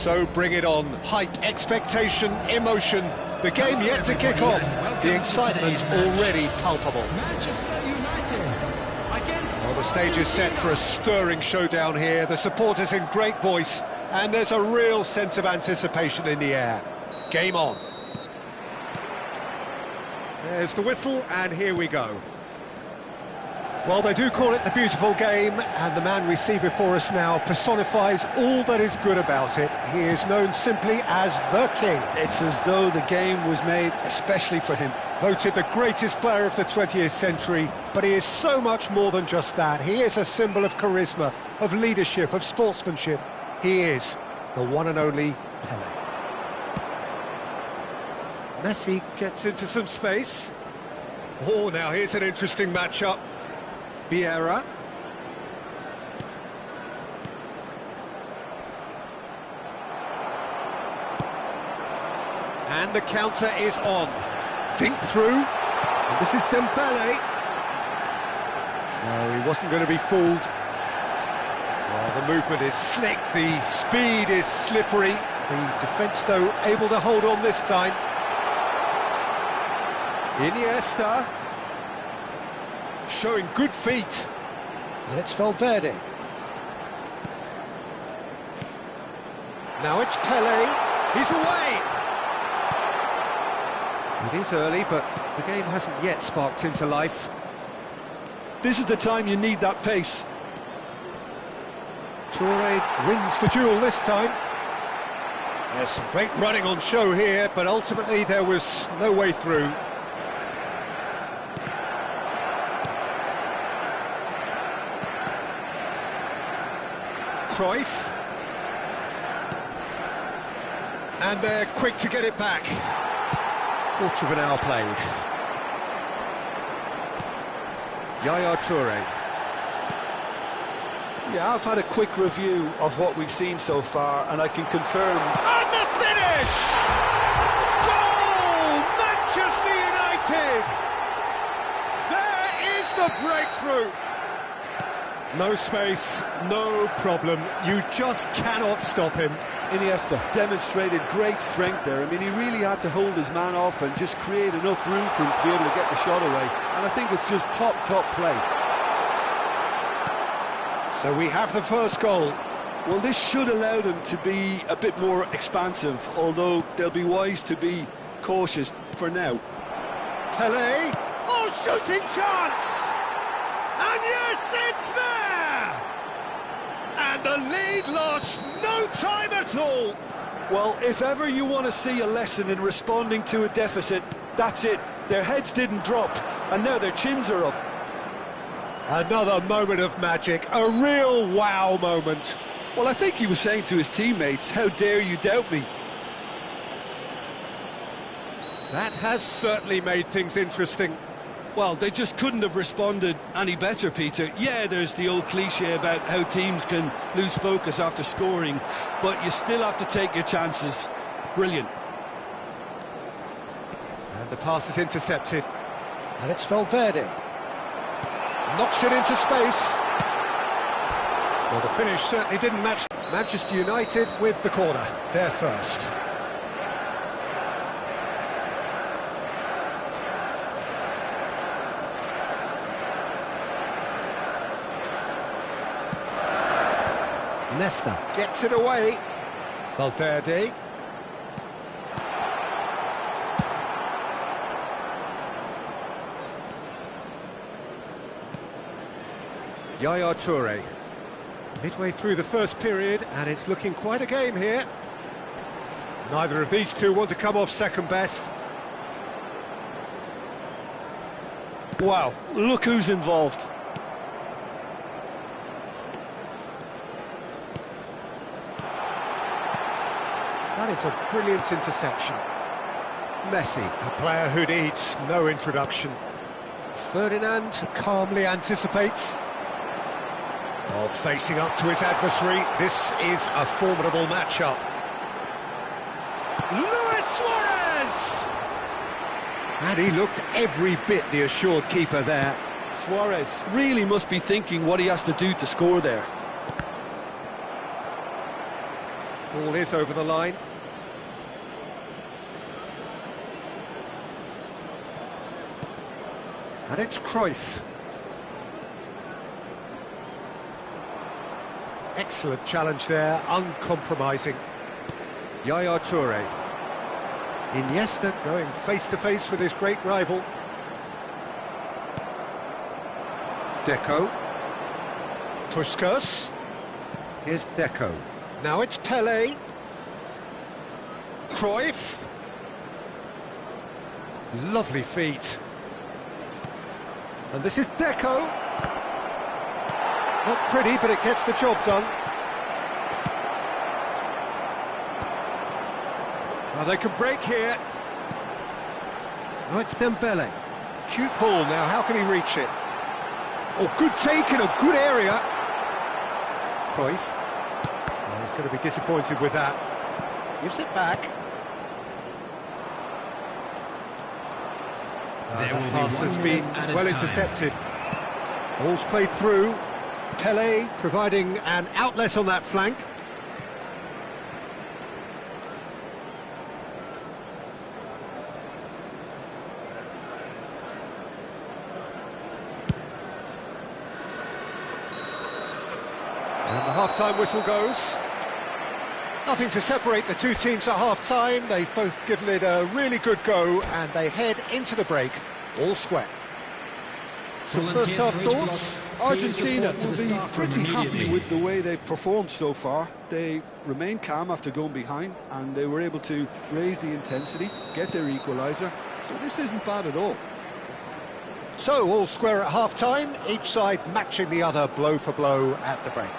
So bring it on. Hype, expectation, emotion. The game yet to kick off. The excitement's already palpable. Manchester United against... Well, the stage is set for a stirring showdown here. The supporters in great voice, and there's a real sense of anticipation in the air. Game on. There's the whistle, and here we go. Well, they do call it the beautiful game, and the man we see before us now personifies all that is good about it. He is known simply as the King. It's as though the game was made especially for him. Voted the greatest player of the 20th century, but he is so much more than just that. He is a symbol of charisma, of leadership, of sportsmanship. He is the one and only Pelé. Messi gets into some space. Oh, now here's an interesting matchup. Vieira. And the counter is on. Dink through. And this is Dembele. No, he wasn't going to be fooled. Well, the movement is slick, the speed is slippery. The defence, though, able to hold on this time. Iniesta. Showing good feet. And it's Valverde. Now it's Pelé. He's away. It is early, but the game hasn't yet sparked into life. This is the time you need that pace. Toure wins the duel this time. There's some great running on show here, but ultimately there was no way through. Cruyff. And they're quick to get it back. Quarter of an hour played. Yaya Toure. Yeah, I've had a quick review of what we've seen so far, and I can confirm... And the finish! Goal! Manchester United! There is the breakthrough! No space, no problem. You just cannot stop him. Iniesta demonstrated great strength there. I mean, he really had to hold his man off and just create enough room for him to be able to get the shot away. And I think it's just top play. So we have the first goal. Well, this should allow them to be a bit more expansive, although they'll be wise to be cautious for now. Pelé. Oh, shooting chance! And yes, it's there! And the lead lost no time at all. Well, if ever you want to see a lesson in responding to a deficit, that's it. Their heads didn't drop, and now their chins are up. Another moment of magic, a real wow moment. Well, I think he was saying to his teammates, how dare you doubt me? That has certainly made things interesting. Well, they just couldn't have responded any better, Peter. Yeah, there's the old cliche about how teams can lose focus after scoring, but you still have to take your chances. Brilliant. And the pass is intercepted. And it's Valverde. Knocks it into space. Well, the finish certainly didn't match. Manchester United with the corner. They're first. Nesta gets it away. Valverde. Yaya Toure. Midway through the first period, and it's looking quite a game here. Neither of these two want to come off second best. Wow, look who's involved. That is a brilliant interception. Messi, a player who needs no introduction. Ferdinand calmly anticipates. Oh, facing up to his adversary, this is a formidable matchup. Luis Suarez! And he looked every bit the assured keeper there. Suarez really must be thinking what he has to do to score there. Ball is over the line. And it's Cruyff. Excellent challenge there, uncompromising. Yaya Toure. Iniesta going face-to-face with his great rival. Deco. Puskas. Here's Deco. Now it's Pelé. Cruyff. Lovely feet. And this is Deco. Not pretty, but it gets the job done. Now they can break here. Now it's Dembele. Cute ball now, how can he reach it? Oh, good take in a good area. Cruyff. Oh, he's going to be disappointed with that. Gives it back. That pass has been well intercepted. Ball's played through. Pelé providing an outlet on that flank. And the half-time whistle goes. Nothing to separate the two teams at half-time. They've both given it a really good go, and they head into the break all square. Some first-half thoughts? Argentina will be pretty happy with the way they've performed so far. They remained calm after going behind, and they were able to raise the intensity, get their equaliser. So this isn't bad at all. So, all square at half-time, each side matching the other blow for blow at the break.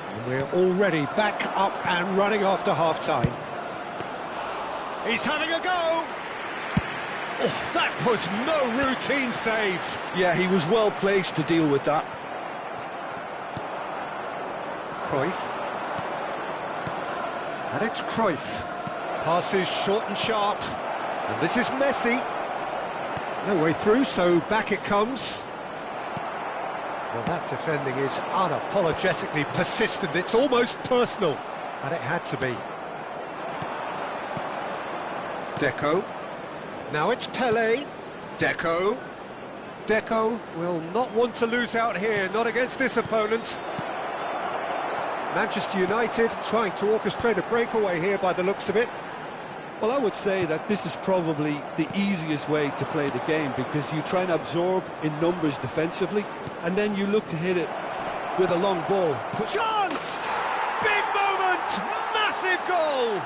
And we're already back up and running after half-time. He's having a go! Oh, that was no routine save. Yeah, he was well placed to deal with that. Cruyff. And it's Cruyff. Passes short and sharp. And this is Messi. No way through, so back it comes. Well, that defending is unapologetically persistent. It's almost personal. And it had to be. Deco. Now it's Pelé. Deco. Deco will not want to lose out here, not against this opponent. Manchester United trying to orchestrate a breakaway here by the looks of it. Well, I would say that this is probably the easiest way to play the game, because you try and absorb in numbers defensively, and then you look to hit it with a long ball. Chance! Big moment! Massive goal!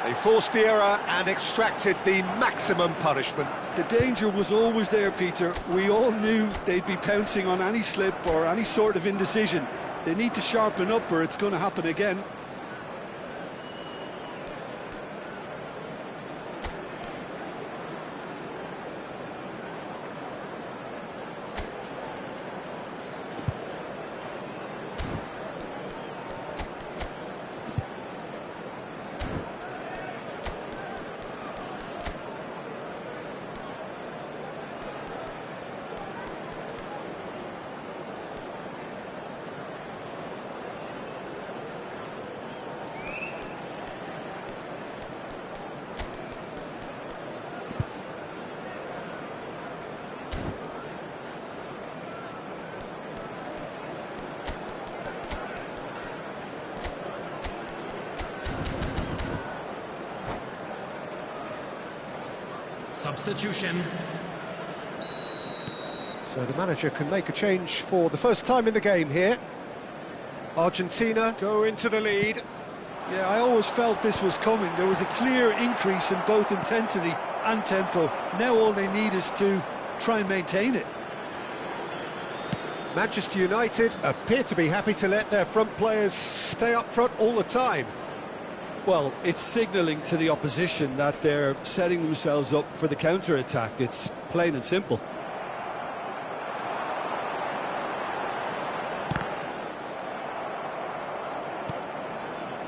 They forced the error and extracted the maximum punishment. The danger was always there, Peter. We all knew they'd be pouncing on any slip or any sort of indecision. They need to sharpen up or it's going to happen again. Substitution. So the manager can make a change for the first time in the game here. Argentina go into the lead. Yeah, I always felt this was coming. There was a clear increase in both intensity and tempo. Now all they need is to try and maintain it. Manchester United appear to be happy to let their front players stay up front all the time. Well, it's signalling to the opposition that they're setting themselves up for the counter-attack. It's plain and simple.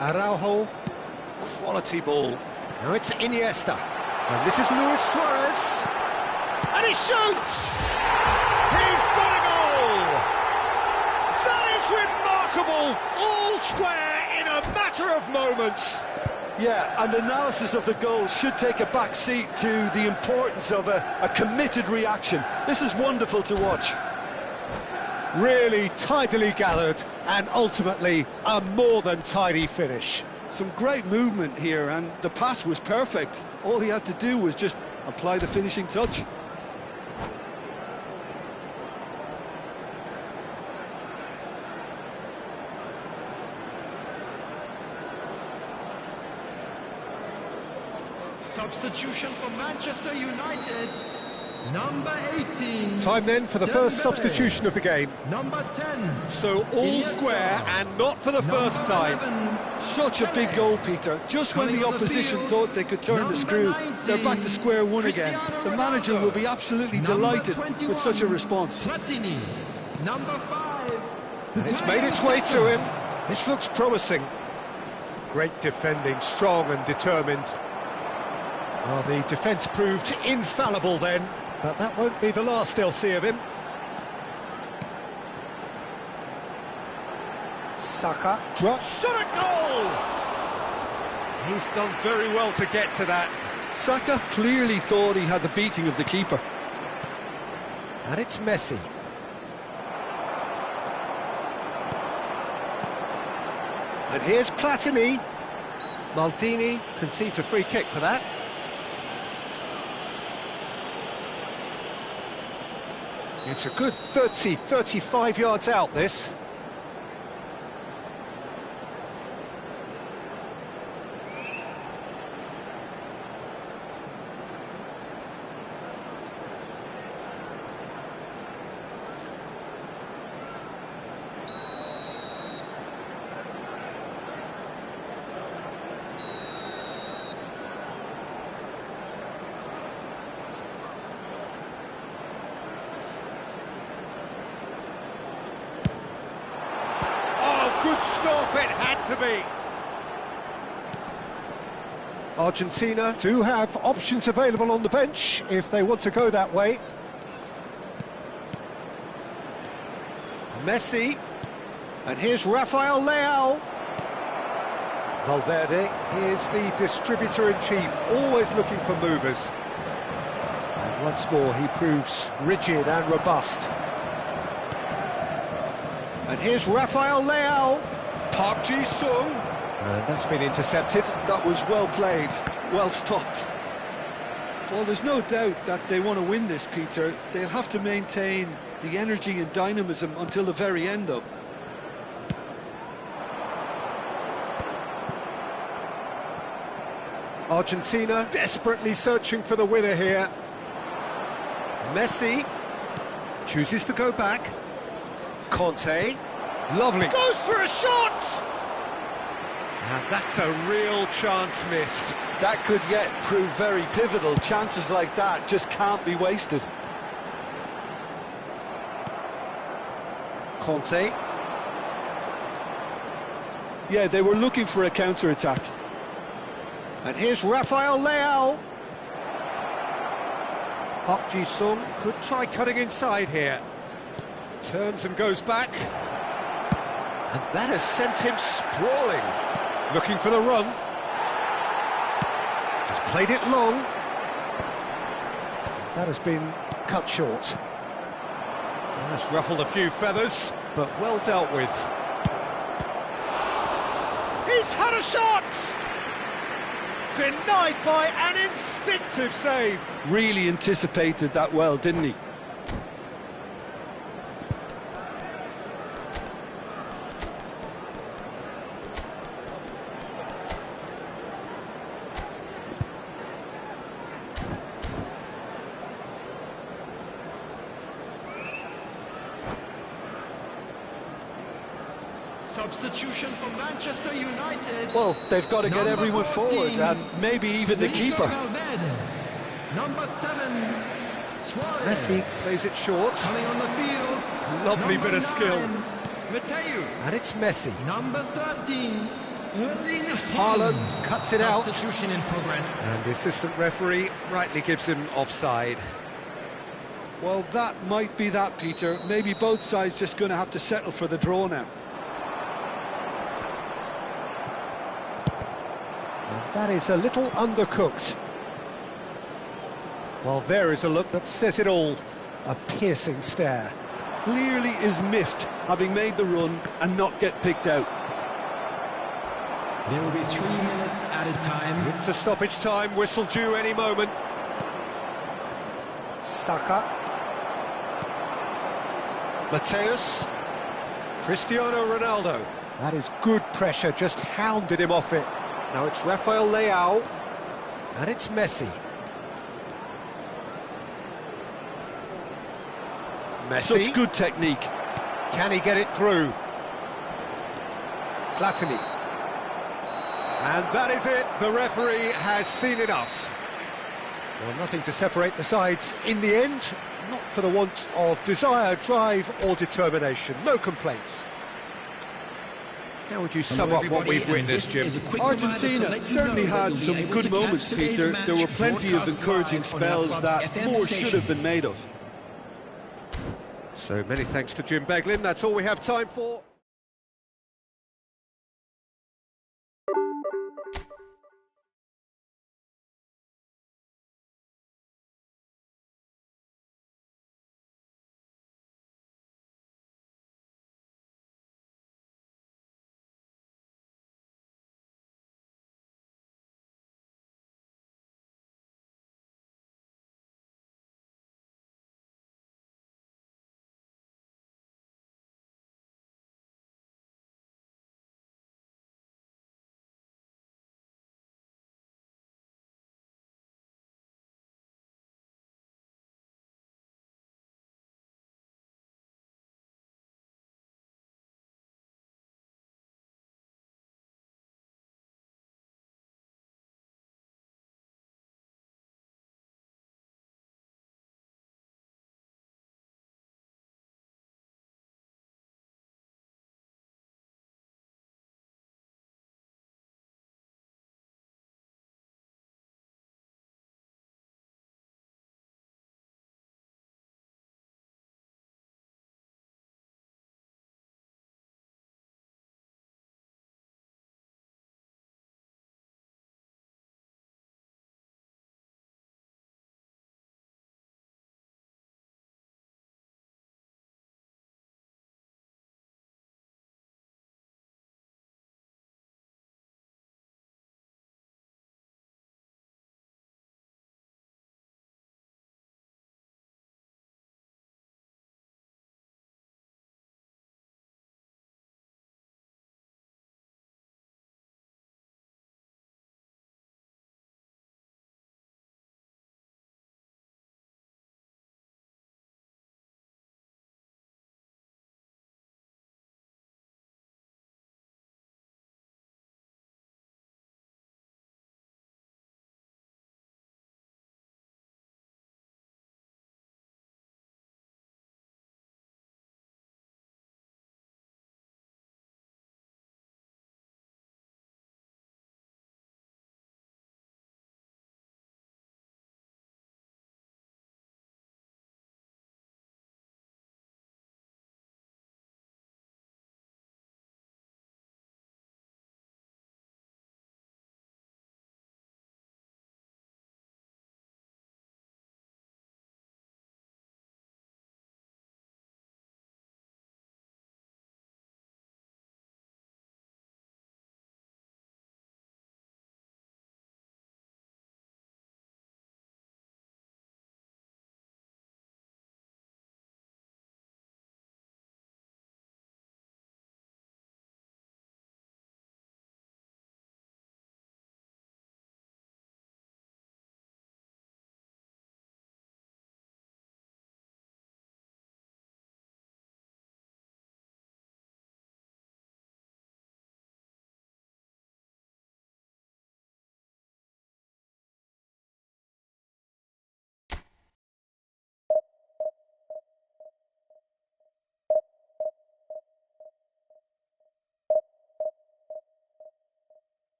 Araujo, quality ball. Now it's Iniesta. And this is Luis Suarez. And he shoots! He's got a goal! That is remarkable! All square in matter of moments. Yeah, and analysis of the goal should take a back seat to the importance of a committed reaction. This is wonderful to watch. Really tidily gathered, and ultimately a more than tidy finish. Some great movement here, and the pass was perfect. All he had to do was just apply the finishing touch. Substitution for Manchester United, number 18. Time then for the first substitution of the game. Number 10. So all square, and not for the first time. 11, Such a big goal, Peter. Just when the opposition thought they could turn the screw, they're back to square one again. The manager will be absolutely delighted with such a response. Platini, number 5. And it's made its way to him. This looks promising. Great defending, strong and determined. Well, the defence proved infallible then, but that won't be the last they'll see of him. Saka, shot a goal! He's done very well to get to that. Saka clearly thought he had the beating of the keeper. And it's Messi. And here's Platini. Maldini concedes a free kick for that. It's a good 35 yards out, this. Good stop, it had to be. Argentina do have options available on the bench if they want to go that way. Messi, and here's Rafael Leao. Valverde is the distributor-in-chief, always looking for movers. And once more he proves rigid and robust. And here's Rafael Leao. Park Ji-sung. And that's been intercepted. That was well played, well stopped. Well, there's no doubt that they want to win this, Peter. They'll have to maintain the energy and dynamism until the very end, though. Argentina desperately searching for the winner here. Messi chooses to go back. Conte, lovely. Goes for a shot! And that's a real chance missed. That could yet prove very pivotal. Chances like that just can't be wasted. Conte. Yeah, they were looking for a counter-attack. And here's Rafael Leao. Park Ji-sung could try cutting inside here. Turns and goes back. And that has sent him sprawling. Looking for the run. Has played it long. That has been cut short. Well, that's ruffled a few feathers, but well dealt with. He's had a shot! Denied by an instinctive save. Really anticipated that well, didn't he? Substitution for Manchester United. Well, they've got to get everyone 14, forward, and maybe even the keeper. Valverde. Number 7, Suarez. Messi plays it short. Coming on the field. Lovely bit of skill. Mateu. And it's Messi. Number 13, Erling Haaland cuts it out. Substitution in progress. And the assistant referee rightly gives him offside. Well, that might be that, Peter. Maybe both sides just going to have to settle for the draw now. And that is a little undercooked. Well, there is a look that says it all. A piercing stare. Clearly is miffed, having made the run and not get picked out. There will be 3 minutes added time. Into stoppage time, whistle due any moment. Saka. Mateus. Cristiano Ronaldo. That is good pressure, just hounded him off it. Now it's Rafael Leao. And it's Messi. Messi. Such good technique. Can he get it through? Platini. And that is it. The referee has seen enough. Well, nothing to separate the sides in the end. Not for the want of desire, drive or determination. No complaints. How would you sum up what we've witnessed, Jim? Argentina certainly had some good moments, Peter. There were plenty of encouraging spells that more should have been made of. So many thanks to Jim Beglin. That's all we have time for.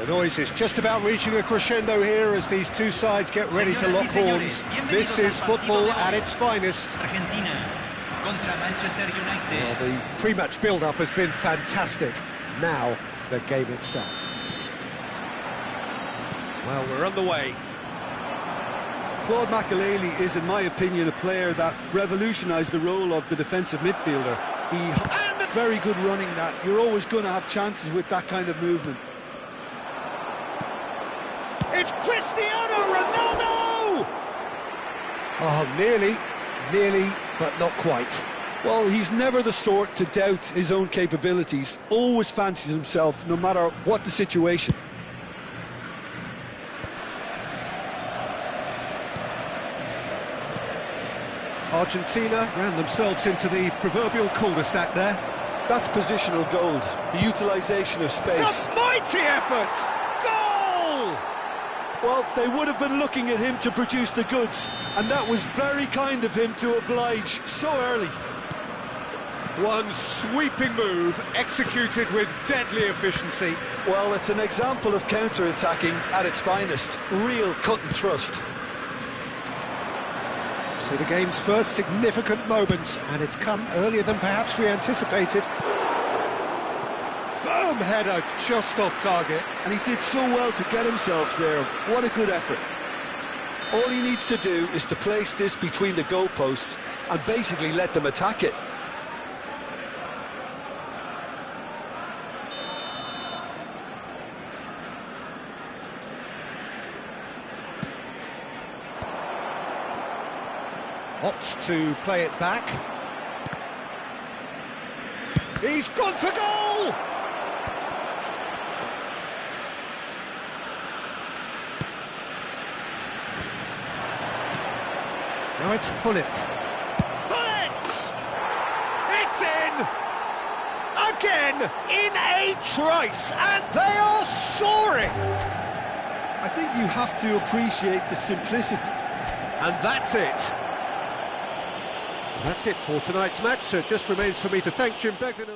The noise is just about reaching a crescendo here as these two sides get ready to lock horns. This is football at its finest. Well, the pre-match build-up has been fantastic. Now, the game itself. Well, we're underway. Claude Makelele is, in my opinion, a player that revolutionised the role of the defensive midfielder. And very good running that. You're always going to have chances with that kind of movement. It's Cristiano Ronaldo! Oh, nearly, but not quite. Well, he's never the sort to doubt his own capabilities. Always fancies himself, no matter what the situation. Argentina ran themselves into the proverbial cul-de-sac there. That's positional gold, the utilisation of space. It's a mighty effort! Goal! Well, they would have been looking at him to produce the goods, and that was very kind of him to oblige so early. One sweeping move, executed with deadly efficiency. Well, it's an example of counter-attacking at its finest. Real cut and thrust. So the game's first significant moment, and it's come earlier than perhaps we anticipated. Firm header just off target. And he did so well to get himself there. What a good effort. All he needs to do is to place this between the goalposts and basically let them attack it. Opts to play it back. He's gone for goal! Now it's Hullet. Hullet! It's in! Again, in a trice, and they are soaring! I think you have to appreciate the simplicity. And that's it. That's it for tonight's match, so it just remains for me to thank Jim Begden.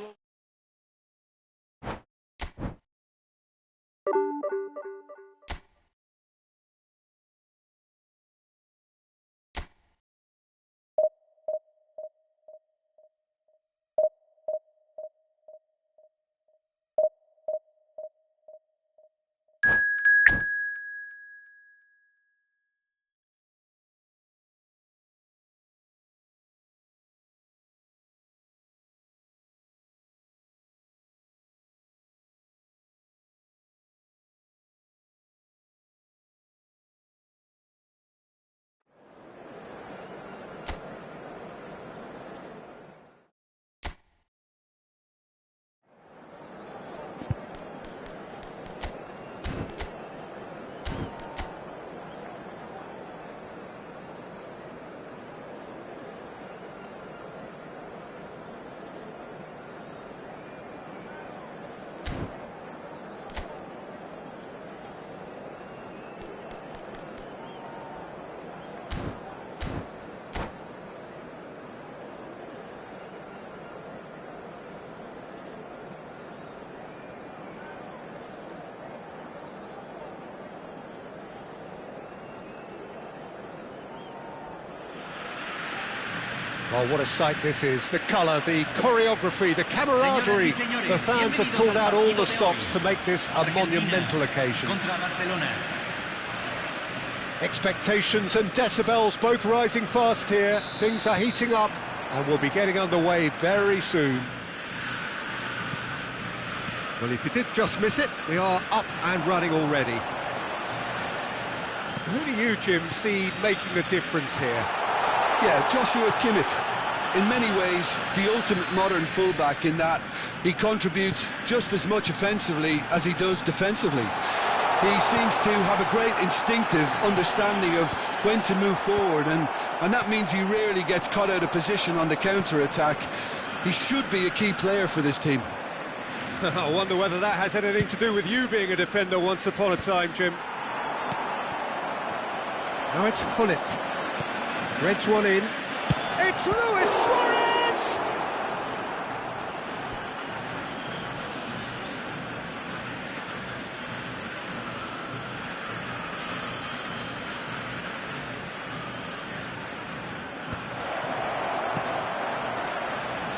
Oh, what a sight this is. The colour, the choreography, the camaraderie. The fans have pulled out all the stops to make this a monumental occasion. Expectations and decibels both rising fast here. Things are heating up and we'll be getting underway very soon. Well, if you did just miss it, we are up and running already. Who do you, Jim, see making the difference here? Yeah, Joshua Kimmich. In many ways, the ultimate modern fullback in that he contributes just as much offensively as he does defensively. He seems to have a great instinctive understanding of when to move forward, and that means he rarely gets caught out of position on the counter-attack. He should be a key player for this team. I wonder whether that has anything to do with you being a defender once upon a time, Jim. Now it's Hullet. Threads one in. It's Luis Suarez!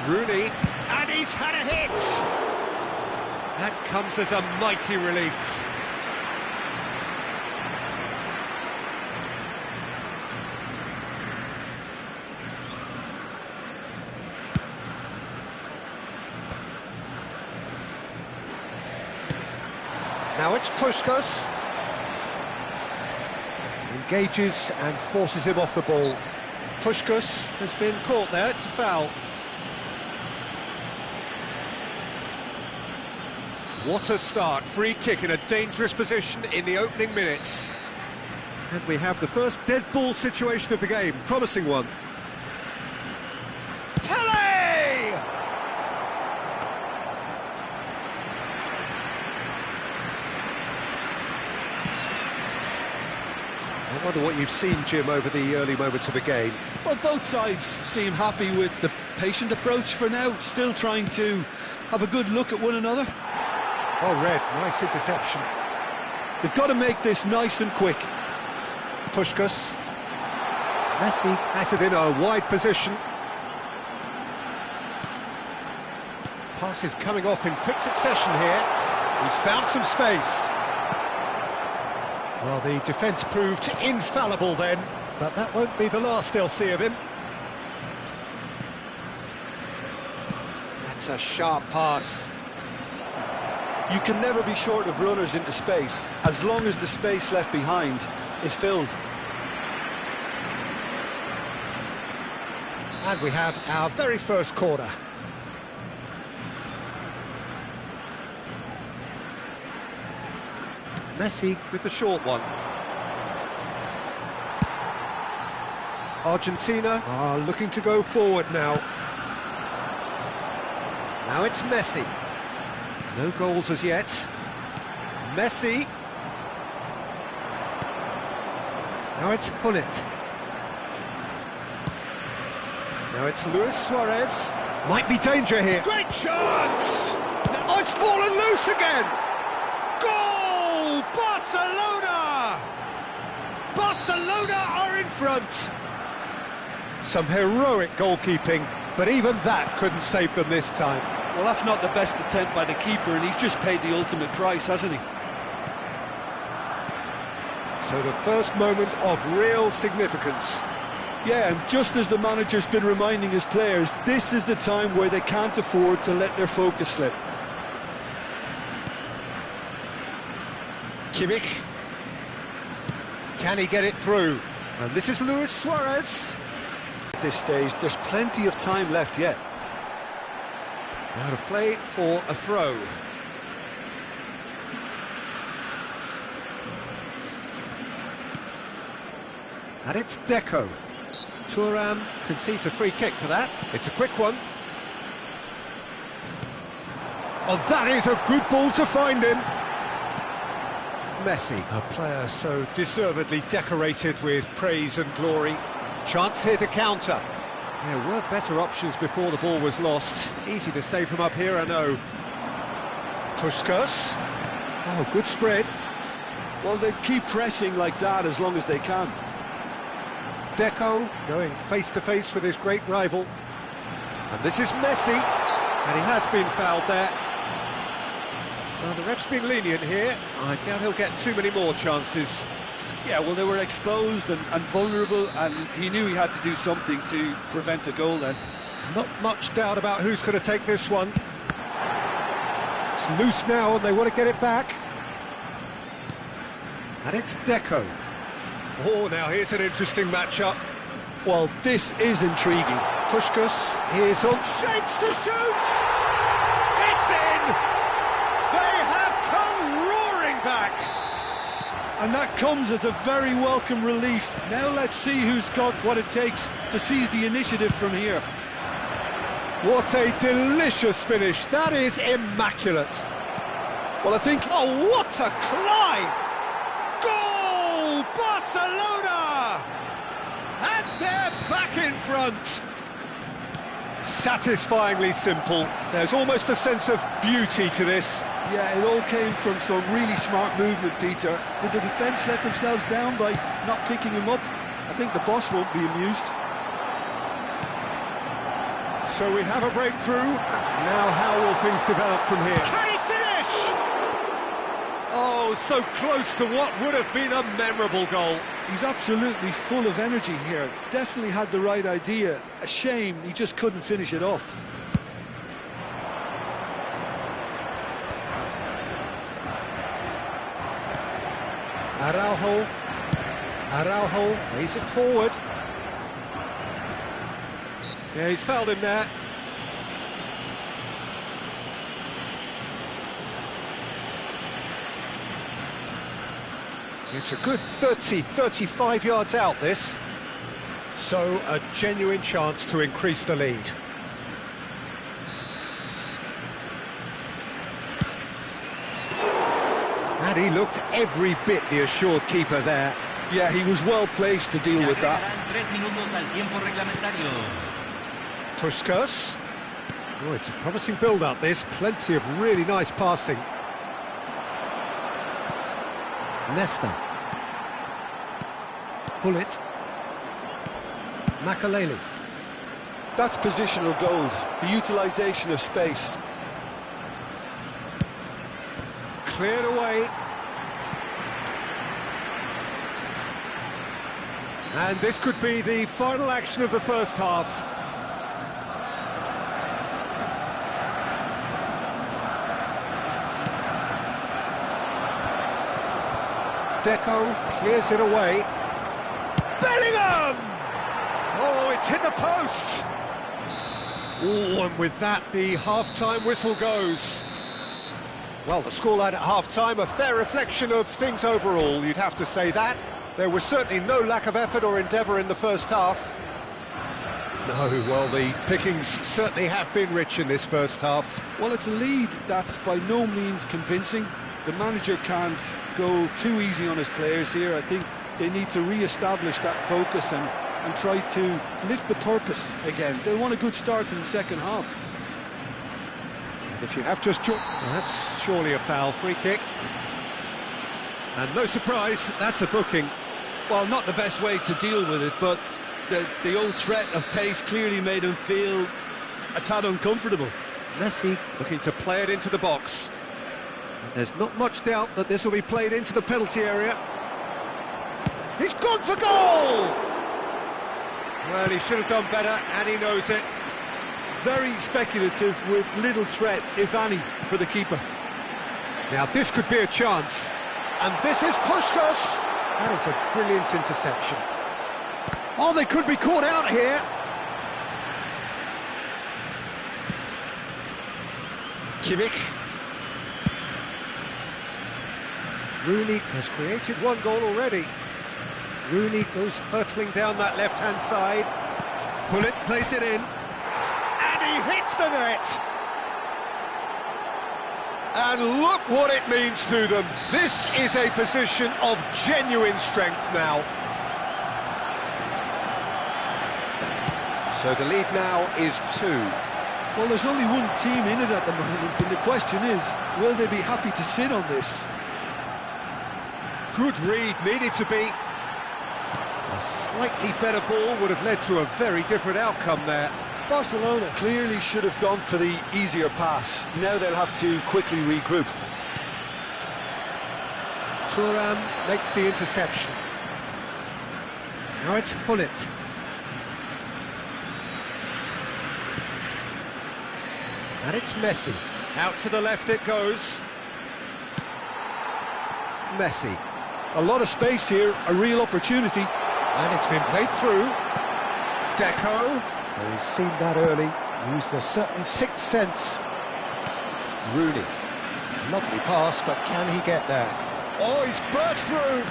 Rooney, and he's had a hit! That comes as a mighty relief. Now it's Puskas. Engages and forces him off the ball. Puskas has been caught there, it's a foul. What a start, free kick in a dangerous position in the opening minutes. And we have the first dead ball situation of the game, promising one. I wonder what you've seen, Jim, over the early moments of the game. Well, both sides seem happy with the patient approach for now, still trying to have a good look at one another. Oh, Red, nice interception. They've got to make this nice and quick. Puskas. Messi has it in a wide position. Pass is coming off in quick succession here. He's found some space. Well, the defence proved infallible then, but that won't be the last they'll see of him. That's a sharp pass. You can never be short of runners into space, as long as the space left behind is filled. And we have our very first corner. Messi with the short one. Argentina are looking to go forward now. Now it's Messi. No goals as yet. Messi. Now it's Hullet. Now it's Luis Suarez. Might be danger here. Great chance! Oh, it's fallen loose again! Goal! Barcelona! Barcelona are in front! Some heroic goalkeeping, but even that couldn't save them this time. Well, that's not the best attempt by the keeper, and he's just paid the ultimate price, hasn't he? So the first moment of real significance. Yeah, and just as the manager's been reminding his players, this is the time where they can't afford to let their focus slip. Kimmich. Can he get it through? And this is Luis Suarez. At this stage, there's plenty of time left yet. Out of play for a throw. And it's Deco. Thuram conceives a free kick for that. It's a quick one. Oh, that is a good ball to find him. Messi, a player so deservedly decorated with praise and glory. Chance here to counter. There were better options before the ball was lost. Easy to save from up here, I know. Puskas. Oh, good spread. Well, they keep pressing like that as long as they can. Deco going face-to-face with his great rival. And this is Messi. And he has been fouled there. Well, the ref's been lenient here. I doubt he'll get too many more chances. Yeah, well, they were exposed and vulnerable, and he knew he had to do something to prevent a goal then. Not much doubt about who's going to take this one. It's loose now, and they want to get it back. And it's Deco. Oh, now here's an interesting matchup. Well, this is intriguing. Puskas is on shapes to shoot! It's in! They have come roaring back! And that comes as a very welcome relief. Now let's see who's got what it takes to seize the initiative from here. What a delicious finish. That is immaculate. Well, I think... Oh, what a climb! Goal! Barcelona! And they're back in front. Satisfyingly simple. There's almost a sense of beauty to this. Yeah, it all came from some really smart movement, Peter. Did the defence let themselves down by not picking him up? I think the boss won't be amused. So we have a breakthrough. Now how will things develop from here? Can he finish? Oh, so close to what would have been a memorable goal. He's absolutely full of energy here. Definitely had the right idea. A shame he just couldn't finish it off. Araujo plays it forward. Yeah, he's fouled him there. It's a good 30, 35 yards out, this. So, a genuine chance to increase the lead. And he looked every bit the assured keeper there. Yeah, he was well placed to deal with that. Puskas. Oh, it's a promising build-up, this. Plenty of really nice passing. Nesta. Pullet. Makaleli. That's positional gold, the utilisation of space. Cleared away. And this could be the final action of the first half. Deco clears it away. Bellingham! Oh, it's hit the post! Oh, and with that, the half-time whistle goes. Well, the scoreline at half-time, a fair reflection of things overall, you'd have to say that. There was certainly no lack of effort or endeavour in the first half. No, well, the pickings certainly have been rich in this first half. Well, it's a lead that's by no means convincing. The manager can't go too easy on his players here. I think they need to re-establish that focus and try to lift the purpose again. They want a good start to the second half. And if you have just joined... Well, that's surely a foul, free kick. And no surprise, that's a booking. Well, not the best way to deal with it, but the old threat of pace clearly made him feel a tad uncomfortable. Messi looking to play it into the box. And there's not much doubt that this will be played into the penalty area. He's gone for goal! Well, he should have done better, and he knows it. Very speculative with little threat, if any, for the keeper. Now this could be a chance. And this is Puskas. That is a brilliant interception. Oh, they could be caught out here. Kimmich. Rooney has created one goal already. Rooney goes hurtling down that left-hand side. Pullet plays it in. And he hits the net. And look what it means to them. This is a position of genuine strength now. So the lead now is 2. Well, there's only one team in it at the moment, and the question is, will they be happy to sit on this? Good read, needed to be. A slightly better ball would have led to a very different outcome there. Barcelona clearly should have gone for the easier pass. Now they'll have to quickly regroup. Thuram makes the interception. Now it's Pullet. And it's Messi. Out to the left it goes. Messi. A lot of space here, a real opportunity. And it's been played through. Deco. Well, he's seen that early, used a certain sixth sense. Rooney. Lovely pass, but can he get there? Oh, he's burst through!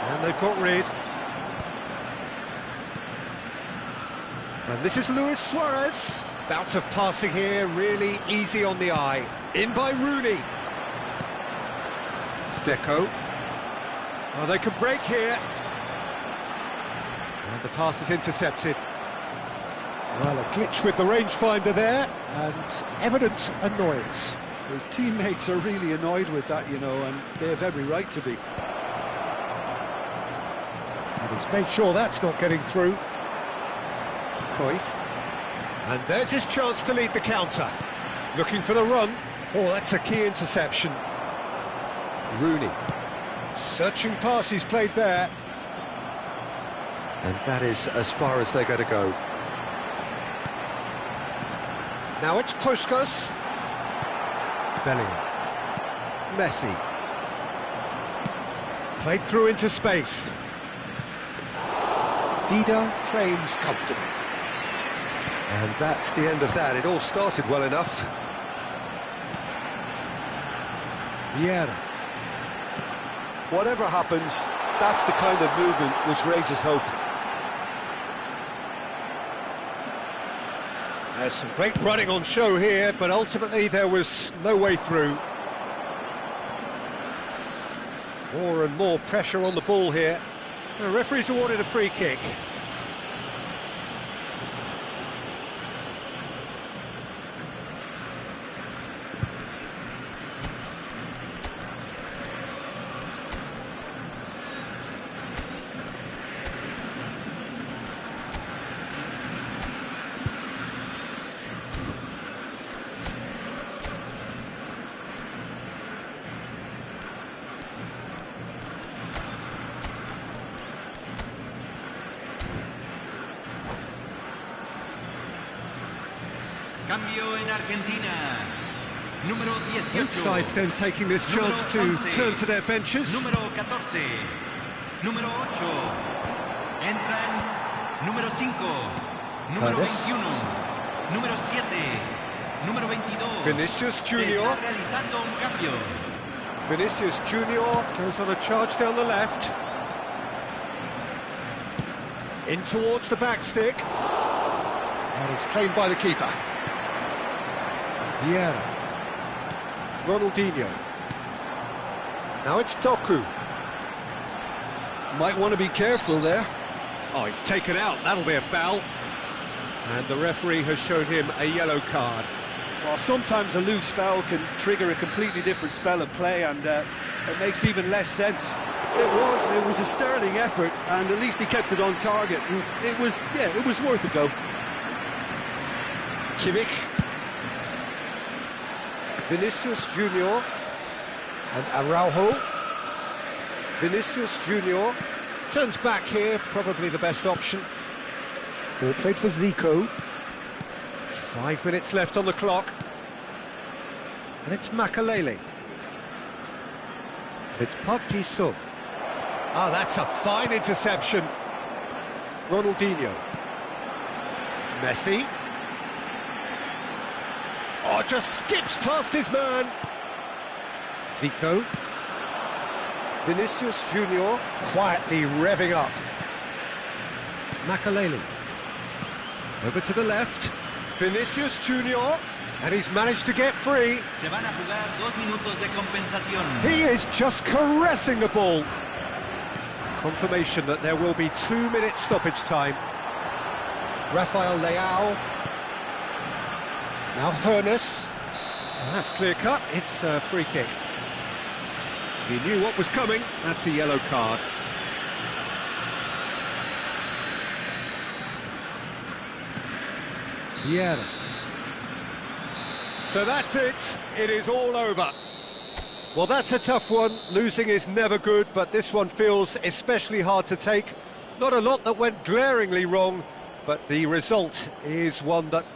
And they've got rid. And this is Luis Suarez. Bout of passing here, really easy on the eye. In by Rooney. Deco. Oh, they can break here. And the pass is intercepted. Well, a glitch with the rangefinder there, and evident annoyance. His teammates are really annoyed with that, you know, and they have every right to be. And he's made sure that's not getting through. Cruyff. And there's his chance to lead the counter. Looking for the run. Oh, that's a key interception. Rooney. Searching pass he's played there. And that is as far as they're going to go. Now it's Puskas. Bellingham. Messi. Played through into space. Dida claims comfortably. And that's the end of that. It all started well enough. Vieira. Whatever happens, that's the kind of movement which raises hope. There's some great running on show here, but ultimately there was no way through. More and more pressure on the ball here. The referee's awarded a free kick. Cambio en Argentina. Número 18. Both sides then taking this chance to turn to their benches. Número 14. Número 8. Entran número 5. Número Hernandez. 21. Número 7. Número 22. Vinicius Se Junior. está realizando un cambio. Vinicius Junior goes on a charge down the left. In towards the back stick. And it's claimed by the keeper. Vieira. Ronaldinho. Now it's Doku. Might want to be careful there. Oh, he's taken out. That'll be a foul. And the referee has shown him a yellow card. Well, sometimes a loose foul can trigger a completely different spell of play, and it makes even less sense. It was a sterling effort, and at least he kept it on target. And it was worth a go. Kimmich. Vinicius Junior. And Araujo. Vinicius Junior. Turns back here, probably the best option. Ball played for Zico. 5 minutes left on the clock. And it's Makalele. It's Park Ji-sung. Ah, that's a fine interception. Ronaldinho. Messi. Oh, just skips past his man. Zico. Vinicius Junior quietly revving up. Makalele. Over to the left. Vinicius Junior. And he's managed to get free. Se van a jugar 2 minutos de compensación. He is just caressing the ball. Confirmation that there will be 2 minutes stoppage time. Rafael Leao. Now Hernandez. Well, that's clear cut. It's a free kick. He knew what was coming. That's a yellow card. Vieira. So that's it. It is all over. Well, that's a tough one. Losing is never good, but this one feels especially hard to take. Not a lot that went glaringly wrong, but the result is one that